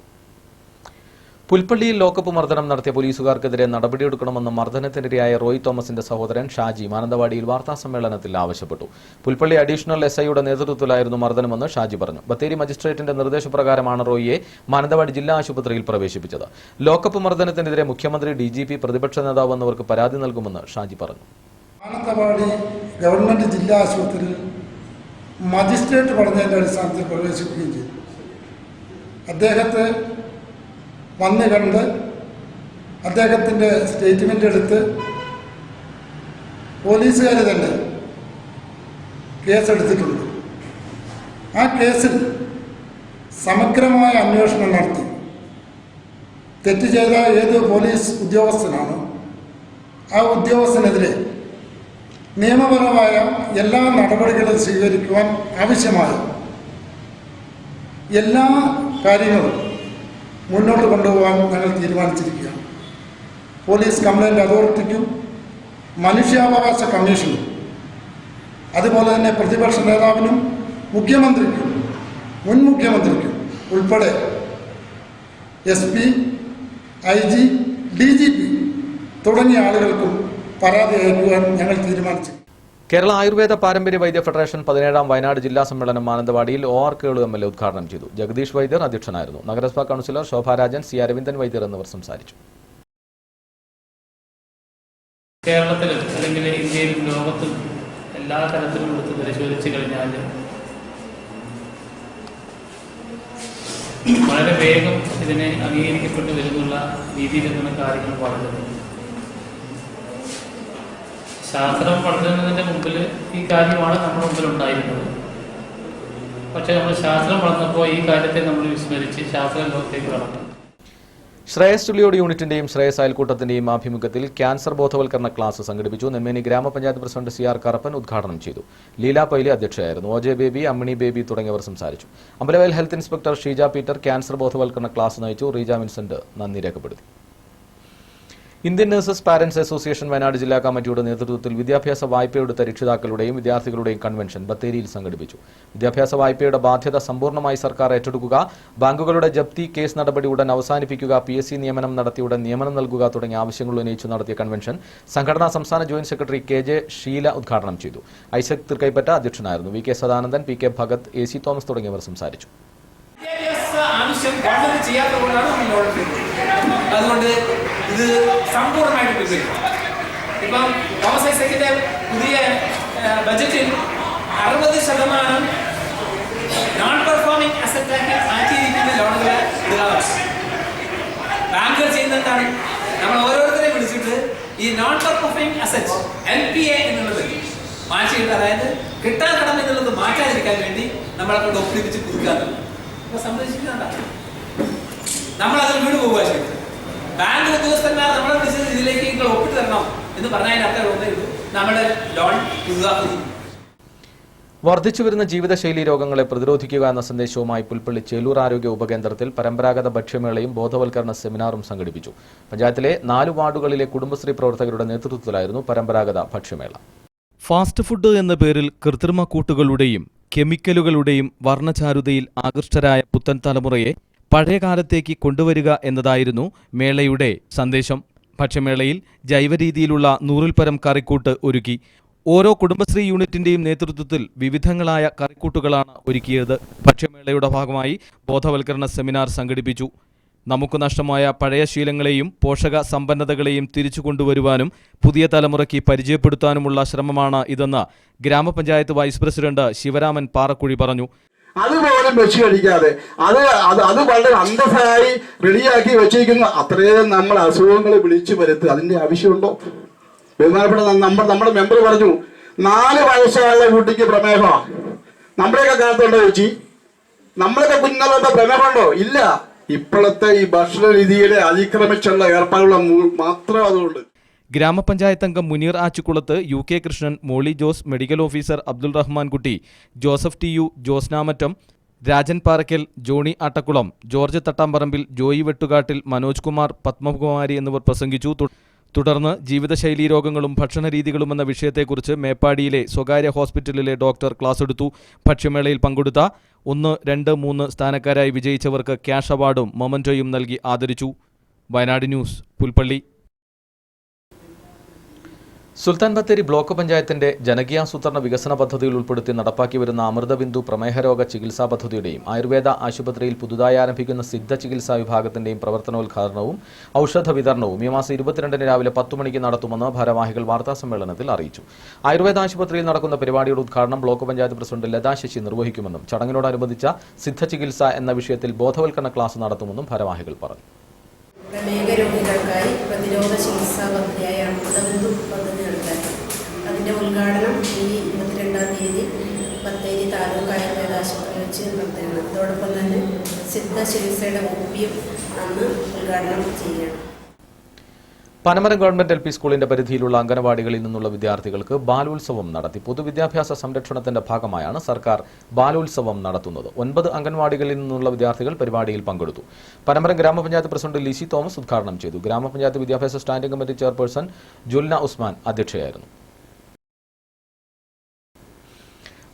പുൽപ്പള്ളിയിൽ ലോക്കപ്പ് മർദ്ദനം നടത്തിയ പോലീസുകാർക്കെതിരെ നടപടിയെടുക്കണമെന്ന് മർദ്ദനത്തിനിരയായ റോയ് തോമസിന്റെ സഹോദരൻ ഷാജി മാനന്തവാടിയിൽ വാർത്താസമ്മേളനത്തിൽ ആവശ്യപ്പെട്ടു. പുൽപ്പള്ളി അഡീഷണൽ SIയുടെ നേതൃത്വത്തിലായിരുന്നു മർദ്ദനമെന്ന് ഷാജി പറഞ്ഞു. ബത്തേരി മജിസ്ട്രേറ്റിന്റെ നിർദ്ദേശപ്രകാരമാണ് റോയിയെ മാനന്തവാടി ജില്ലാ ആശുപത്രിയിൽ പ്രവേശിപ്പിച്ചത്. ലോക്കപ്പ് മർദ്ദനത്തിനെതിരെ മുഖ്യമന്ത്രി, DGP, പ്രതിപക്ഷ നേതാവ് എന്നിവർക്ക് പരാതി നൽകുമെന്ന് ഷാജി പറഞ്ഞു. മാനന്തവാടി ഗവൺമെന്റ് ജില്ലാ ആശുപത്രിയിൽ മജിസ്ട്രേറ്റ് പറഞ്ഞതിന്റെ അടിസ്ഥാനത്തിൽ പ്രവേശിപ്പിക്കുകയും ചെയ്തു. അദ്ദേഹത്തെ വന്ന് കണ്ട് അദ്ദേഹത്തിൻ്റെ സ്റ്റേറ്റ്മെൻ്റ് എടുത്ത് പോലീസുകാർ തന്നെ കേസെടുത്തിട്ടുണ്ട്. ആ കേസിൽ സമഗ്രമായ അന്വേഷണം നടത്തി തെറ്റ് ചെയ്ത ഏത് പോലീസ് ഉദ്യോഗസ്ഥനാണ് ആ ഉദ്യോഗസ്ഥനെതിരെ നിയമപരമായ എല്ലാ നടപടികളും സ്വീകരിക്കുവാൻ ആവശ്യമായ എല്ലാ കാര്യങ്ങളും മുന്നോട്ട് കൊണ്ടുപോകാൻ ഞങ്ങൾ തീരുമാനിച്ചിരിക്കുകയാണ്. പോലീസ് കംപ്ലയിൻറ്റ് അതോറിറ്റിക്കും മനുഷ്യാവകാശ കമ്മീഷനും അതുപോലെ തന്നെ പ്രതിപക്ഷ നേതാവിനും മുഖ്യമന്ത്രിക്കും മുൻ മുഖ്യമന്ത്രിക്കും ഉൾപ്പെടെ SP, IG, DGP തുടങ്ങിയ ആളുകൾക്കും പരാതി അയക്കുവാൻ ഞങ്ങൾ തീരുമാനിച്ചു. കേരള ആയുർവേദ പാരമ്പര്യ വൈദ്യ ഫെഡറേഷൻ 17-ാം വയനാട് ജില്ലാ സമ്മേളനം മാനന്തവാടിയിൽ OR കേളു MLA ഉദ്ഘാടനം ചെയ്തു. ജഗദീഷ് വൈദ്യർ അധ്യക്ഷനായിരുന്നു. നഗരസഭാ കൗൺസിലർ ശോഭാരാജൻ, C അരവിന്ദൻ വൈദ്യർ എന്നിവർ സംസാരിച്ചു. കേരളത്തിലും അല്ലെങ്കിൽ ഇന്ത്യയിലും ലോകത്തും എല്ലാ തരത്തിലും എടുത്ത് പരിശോധിച്ചു കഴിഞ്ഞാൽ വളരെ വേഗം ഇതിനെ അംഗീകരിക്കപ്പെട്ടു വരുന്നുള്ള രീതിയിൽ നിന്നുള്ള കാര്യങ്ങൾ വളരുന്നു. ശാസ്ത്രം വളരുന്നതിൻ്റെ മുമ്പിൽ ഈ കാര്യമാണ് നമ്മുടെ മുമ്പിൽ ഉണ്ടായിരുന്നത്. പക്ഷേ നമ്മൾ ശാസ്ത്രം വളർന്നപ്പോൾ ഈ കാര്യത്തെ നമ്മൾ വിസ്മരിച്ച് ശാസ്ത്ര ലോകത്തേക്ക് കടന്നു. ശ്രേയസ് ചുള്ളിയോട് യൂണിറ്റിന്റെയും ശ്രേയസ് അയൽക്കൂട്ടത്തിന്റെയും ആഭിമുഖ്യത്തിൽ ക്യാൻസർ ബോധവൽക്കരണ ക്ലാസ് സംഘടിപ്പിച്ചു. നെന്മേനി ഗ്രാമപഞ്ചായത്ത് പ്രസിഡന്റ് CR കറപ്പൻ ഉദ്ഘാടനം ചെയ്തു. ലീല പൈലി അധ്യക്ഷയായിരുന്നു. OJ ബേബി, അമ്മിണി ബേബി തുടങ്ങിയവർ സംസാരിച്ചു. Ambalavayal health inspector Sheeja Peter cancer ബോധവൽക്കരണ ക്ലാസ് നയിച്ചു. റീജ വിൻസെന്റ് നന്ദി രേഖപ്പെടുത്തി. Indian Nurses Parents Association Wayanad ജില്ലാ കമ്മിറ്റിയുടെ നേതൃത്വത്തിൽ വിദ്യാഭ്യാസ വായ്പയെടുത്ത രക്ഷിതാക്കളുടെയും വിദ്യാർത്ഥികളുടെയും കൺവെൻഷൻ ബത്തേരിയിൽ സംഘടിപ്പിച്ചു. വിദ്യാഭ്യാസ വായ്പയുടെ ബാധ്യത സമ്പൂർണ്ണമായി സർക്കാർ ഏറ്റെടുക്കുക, ബാങ്കുകളുടെ ജപ്തി കേസ് നടപടി ഉടൻ അവസാനിപ്പിക്കുക, PSC നിയമനം നടത്തിയുടൻ നിയമനം നൽകുക തുടങ്ങിയ ആവശ്യങ്ങൾ ഉന്നയിച്ചു നടത്തിയ കൺവെൻഷൻ സംഘടനാ സംസ്ഥാന ജോയിന്റ് സെക്രട്ടറി KJ ഷീല ഉദ്ഘാടനം ചെയ്തു. ഐസക് തൃക്കൈപ്പറ്റ അധ്യക്ഷനായിരുന്നു. VK Sadanandan, PK Bhagat, AC Thomas തുടങ്ങിയവർ സംസാരിച്ചു. അതുകൊണ്ട് ഇത് സമ്പൂർണ്ണമായിട്ട് പിന്തുണയ്ക്കും. ഇപ്പം തോമസ് ഐസക്കിന്റെ പുതിയ ബജറ്റിൽ 60% നോൺ പെർഫോമിംഗ് അസറ്റാക്കി മാറ്റിയിരിക്കുന്ന ലോണുകൾ ബാങ്കുകൾ ചെയ്യുന്ന എന്താണ്, നമ്മൾ ഓരോരുത്തരെ വിളിച്ചിട്ട് ഈ നോൺ പെർഫോമിംഗ് അസറ്റ് NPA എന്നുള്ളത് മാറ്റിയിട്ട്, അതായത് കിട്ടാൻ കടം എന്നുള്ളത് മാറ്റാതിരിക്കാൻ വേണ്ടി നമ്മളെ കൊണ്ട് ഒപ്പിടിപ്പിച്ച് കുതിക്കാറുണ്ട്. അപ്പൊ സംരക്ഷിക്കണ്ട, നമ്മളതിൽ വീട് പോവുക ചെയ്തത്. ബാങ്ക് ഉദ്യോഗസ്ഥന്മാർ നമ്മളെ വിളിച്ചത് ഇതിലേക്ക് നിങ്ങൾ ഒപ്പിട്ട് തരണം എന്ന് പറഞ്ഞതിന് അർത്ഥം ഒന്നേ ഉള്ളൂ, നമ്മുടെ ലോൺ പുതുതാക്കുന്നു. വർദ്ധിച്ചുവരുന്ന ജീവിതശൈലി രോഗങ്ങളെ പ്രതിരോധിക്കുക എന്ന സന്ദേശവുമായി പുൽപ്പള്ളി ചേലൂർ ആരോഗ്യ ഉപകേന്ദ്രത്തിൽ പരമ്പരാഗത ഭക്ഷ്യമേളയും ബോധവൽക്കരണ സെമിനാറും സംഘടിപ്പിച്ചു. പഞ്ചായത്തിലെ 4 വാർഡുകളിലെ കുടുംബശ്രീ പ്രവർത്തകരുടെ നേതൃത്വത്തിലായിരുന്നു പരമ്പരാഗത ഭക്ഷ്യമേള. ഫാസ്റ്റ് ഫുഡ് എന്ന പേരിൽ കൃത്രിമ കൂട്ടുകളുടെയും കെമിക്കലുകളുടെയും വർണ്ണചാരുതയിൽ ആകൃഷ്ടരായ പുത്തൻ തലമുറയെ പഴയകാലത്തേക്ക് കൊണ്ടുവരിക എന്നതായിരുന്നു മേളയുടെ സന്ദേശം. ഭക്ഷ്യമേളയിൽ ജൈവരീതിയിലുള്ള 100-ൽ പരം കറിക്കൂട്ട് ഒരുക്കി. ഓരോ കുടുംബശ്രീ യൂണിറ്റിന്റെയും നേതൃത്വത്തിൽ വിവിധങ്ങളായ കറിക്കൂട്ടുകളാണ് ഒരുക്കിയത്. ഭക്ഷ്യമേളയുടെ ഭാഗമായി ബോധവൽക്കരണ സെമിനാർ സംഘടിപ്പിച്ചു. നമുക്ക് നഷ്ടമായ പഴയ ശീലങ്ങളെയും പോഷക സമ്പന്നതകളെയും തിരിച്ചു കൊണ്ടുവരുവാനും പുതിയ തലമുറയ്ക്ക് പരിചയപ്പെടുത്താനുമുള്ള ശ്രമമാണ് ഇതെന്ന് ഗ്രാമപഞ്ചായത്ത് വൈസ് പ്രസിഡന്റ് ശിവരാമൻ പാറക്കുഴി പറഞ്ഞു. അതുപോലും വെച്ച് കഴിക്കാതെ അത് വളരെ അന്തസ്സായി റെഡിയാക്കി വെച്ചിരിക്കുന്നു. അത്രയും നമ്മൾ അസുഖങ്ങൾ വിളിച്ചു വരുത്തുക, അതിന്റെ ആവശ്യമുണ്ടോ? ബഹുമാനപ്പെട്ട നമ്മുടെ മെമ്പർ പറഞ്ഞു 4 വയസ്സായുള്ള കുട്ടിക്ക് പ്രമേഹമാണ്. നമ്മുടെയൊക്കെ കാലത്തുണ്ടോ ചേച്ചി? നമ്മളൊക്കെ കുഞ്ഞുങ്ങളുടെ പ്രമേഹമുണ്ടോ? ഇല്ല. ഇപ്പോഴത്തെ ഈ ഭക്ഷണ രീതിയുടെ അതിക്രമിച്ചുള്ള ഏർപ്പാടുകൾ മാത്രം അതുകൊണ്ട്. ഗ്രാമപഞ്ചായത്ത് അംഗം Muneer Achukulath, UK Krishnan, Molly Jose, medical officer Abdul Rahman Kutty, Joseph TU, Josnamattam, Rajan Parakkal, Johnny Attakkulam, George Thattamparambil, Joy Vettukattil, Manoj Kumar, Padmakumari എന്നിവർ പ്രസംഗിച്ചു. തുടർന്ന് ജീവിതശൈലീ രോഗങ്ങളും ഭക്ഷണരീതികളും എന്ന വിഷയത്തെക്കുറിച്ച് മേപ്പാടിയിലെ സ്വകാര്യ ഹോസ്പിറ്റലിലെ ഡോക്ടർ ക്ലാസ് എടുത്തു. ഭക്ഷ്യമേളയിൽ പങ്കെടുത്ത 1, 2, 3 സ്ഥാനക്കാരായി വിജയിച്ചവർക്ക് ക്യാഷ് അവാർഡും മൊമന്റോയും നൽകി ആദരിച്ചു. വയനാട് ന്യൂസ്, പുൽപ്പള്ളി. സുൽത്താൻ ബത്തേരി ബ്ലോക്ക് പഞ്ചായത്തിന്റെ ജനകീയാസൂത്രണ വികസന പദ്ധതിയിൽ ഉൾപ്പെടുത്തി നടപ്പാക്കി വരുന്ന അമൃതബിന്ദു പ്രമേഹരോഗ ചികിത്സാ പദ്ധതിയുടെയും ആയുർവേദ ആശുപത്രിയിൽ പുതുതായി ആരംഭിക്കുന്ന സിദ്ധ ചികിത്സാ വിഭാഗത്തിന്റെയും പ്രവർത്തനോദ്ഘാടനവും ഔഷധ വിതരണവും ഈ മാസം 22 രാവിലെ 10 മണിക്ക് നടത്തുമെന്ന് ഭാരവാഹികൾ വാർത്താസമ്മേളനത്തിൽ അറിയിച്ചു. ആയുർവേദ ആശുപത്രിയിൽ നടക്കുന്ന പരിപാടിയുടെ ഉദ്ഘാടനം ബ്ലോക്ക് പഞ്ചായത്ത് പ്രസിഡന്റ് ലതാ ശശി നിർവഹിക്കുമെന്നും ചടങ്ങിനോടനുബന്ധിച്ച സിദ്ധ ചികിത്സ എന്ന വിഷയത്തിൽ ബോധവൽക്കരണ ക്ലാസ് നടത്തുമെന്നും ഭാരവാഹികൾ പറഞ്ഞു. പ്രമേഹ രോഗികൾക്കായി പ്രതിരോധ ചികിത്സാ പദ്ധതിയായ അമൃതബിന്ദു പദ്ധതി നടത്താൻ അതിൻ്റെ ഉദ്ഘാടനം ഈ 22 ബത്തേരി താലൂക്ക് ആയുർവേദ ആശുപത്രിയിൽ വെച്ച് നടത്തുകയാണ്. അതോടൊപ്പം തന്നെ സിദ്ധ ചികിത്സയുടെ ഒപ്പിയും അന്ന് ഉദ്ഘാടനം ചെയ്യുകയാണ്. പനമരം ഗവൺമെന്റ് LP സ്കൂളിന്റെ പരിധിയിലുള്ള അംഗനവാടികളിൽ നിന്നുള്ള വിദ്യാർത്ഥികൾക്ക് ബാലോത്സവം നടത്തി. പൊതുവിദ്യാഭ്യാസ സംരക്ഷണത്തിന്റെ ഭാഗമായാണ് സർക്കാർ ബാലോത്സവം നടത്തുന്നത്. 9 അംഗൻവാടികളിൽ നിന്നുള്ള വിദ്യാർത്ഥികൾ പരിപാടിയിൽ പങ്കെടുത്തു. പനമരം ഗ്രാമപഞ്ചായത്ത് പ്രസിഡന്റ് ലിസി തോമസ് ഉദ്ഘാടനം ചെയ്തു. ഗ്രാമപഞ്ചായത്ത് വിദ്യാഭ്യാസ standing committee chairperson Julna Usman അധ്യക്ഷയായിരുന്നു.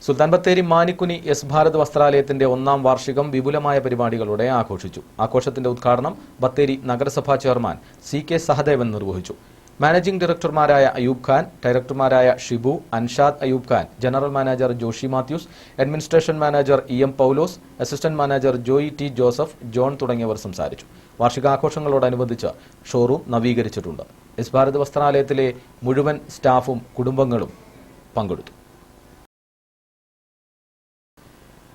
സുൽത്താൻ ബത്തേരി മാനിക്കുനി S ഭാരത് വസ്ത്രാലയത്തിന്റെ 1ാം വാർഷികം വിപുലമായ പരിപാടികളോടെ ആഘോഷിച്ചു. ആഘോഷത്തിന്റെ ഉദ്ഘാടനം ബത്തേരി നഗരസഭാ ചെയർമാൻ CK സഹദേവൻ നിർവഹിച്ചു. മാനേജിംഗ് ഡയറക്ടർമാരായ അയൂബ് ഖാൻ, ഡയറക്ടർമാരായ Shibu, Anshad Ayub Khan, general manager Joshy Mathews, administration manager EM Paulose, assistant manager Joy T Joseph, John തുടങ്ങിയവർ സംസാരിച്ചു. വാർഷികാഘോഷങ്ങളോടനുബന്ധിച്ച് ഷോറൂം നവീകരിച്ചിട്ടുണ്ട്. S ഭാരത് വസ്ത്രാലയത്തിലെ മുഴുവൻ സ്റ്റാഫും കുടുംബങ്ങളും പങ്കെടുത്തു.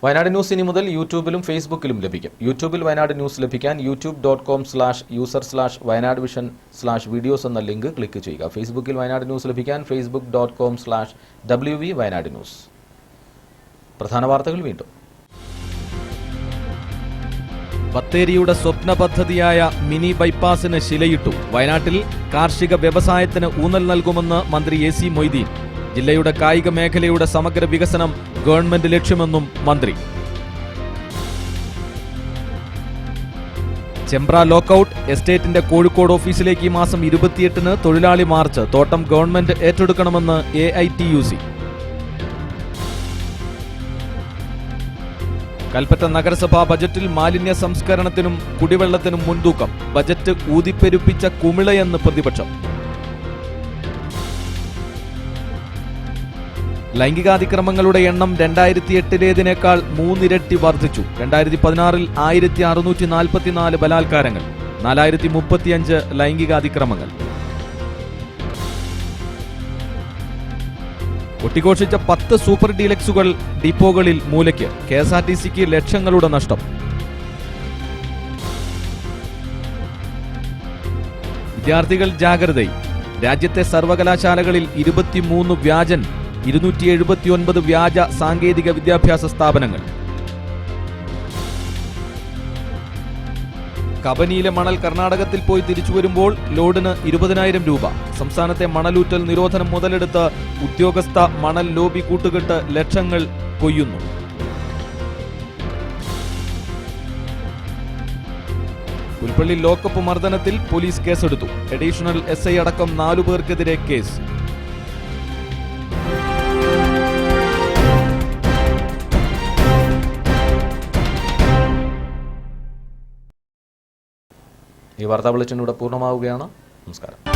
വയനാട് ന്യൂസ് ഇനി മുതൽ യൂട്യൂബിലും ഫേസ്ബുക്കിലും ലഭിക്കും. യൂട്യൂബിൽ വയനാട് ന്യൂസ് ലഭിക്കാൻ youtube.com/user/വയനാട് വിഷൻ/വീഡിയോസ് എന്ന ലിങ്ക് ക്ലിക്ക് ചെയ്യുക. ഫേസ്ബുക്കിൽ വയനാട് ന്യൂസ് ലഭിക്കാൻ facebook.com/WV വയനാട് ന്യൂസ്. പ്രധാന വാർത്തകൾ വീണ്ടും. ബത്തേരിയുടെ സ്വപ്ന പദ്ധതിയായ മിനി ബൈപ്പാസിന് ശിലയിട്ടു. വയനാട്ടിൽ കാർഷിക വ്യവസായത്തിന് ഊന്നൽ നൽകുമെന്ന് മന്ത്രി AC മൊയ്തീൻ. ജില്ലയുടെ കായിക മേഖലയുടെ സമഗ്ര വികസനം ഗവൺമെന്റ് ലക്ഷ്യമെന്നും മന്ത്രി. ചെമ്പ്ര ലോക്കൌട്ട് എസ്റ്റേറ്റിന്റെ കോഴിക്കോട് ഓഫീസിലേക്ക് ഈ മാസം 28-ന് തൊഴിലാളി മാർച്ച്. തോട്ടം ഗവൺമെന്റ് ഏറ്റെടുക്കണമെന്ന് AITUC. കൽപ്പറ്റ നഗരസഭാ ബജറ്റിൽ മാലിന്യ സംസ്കരണത്തിനും കുടിവെള്ളത്തിനും മുൻതൂക്കം. ബജറ്റ് ഊതിപ്പെരുപ്പിച്ച കുമിളയെന്ന് പ്രതിപക്ഷം. ലൈംഗികാതിക്രമങ്ങളുടെ എണ്ണം 2008-ലേതിനേക്കാൾ 3 ഇരട്ടി വർദ്ധിച്ചു. 2016-ൽ 1644 ബലാത്കാരങ്ങൾ, 4035 ലൈംഗികാതിക്രമങ്ങൾ. ഒട്ടിഘോഷിച്ച 10 സൂപ്പർ ഡീലക്സുകൾ ഡിപ്പോകളിൽ മൂലയ്ക്ക്. KSRTCക്ക് ലക്ഷങ്ങളുടെ നഷ്ടം. വിദ്യാർത്ഥികൾ ജാഗ്രതയിൽ. രാജ്യത്തെ സർവകലാശാലകളിൽ 23 വ്യാജൻ 279 വ്യാജ സാങ്കേതിക വിദ്യാഭ്യാസ സ്ഥാപനങ്ങൾ. കബനിയിലെ മണൽ കർണാടകത്തിൽ പോയി തിരിച്ചു വരുമ്പോൾ ലോഡിന് 20,000 രൂപ. സംസ്ഥാനത്തെ മണലൂറ്റൽ നിരോധനം മുതലെടുത്ത് ഉദ്യോഗസ്ഥ മണൽ ലോബി കൂട്ടുകെട്ട് ലക്ഷങ്ങൾ കൊയ്യുന്നു. പുൽപ്പള്ളി ലോക്കപ്പ് മർദ്ദനത്തിൽ പോലീസ് കേസെടുത്തു. അഡീഷണൽ SI അടക്കം 4 പേർക്കെതിരെ കേസ്. ഈ വാർത്താ ബുള്ളറ്റിൻ ഇവിടെ പൂർണ്ണമാവുകയാണ്. നമസ്കാരം.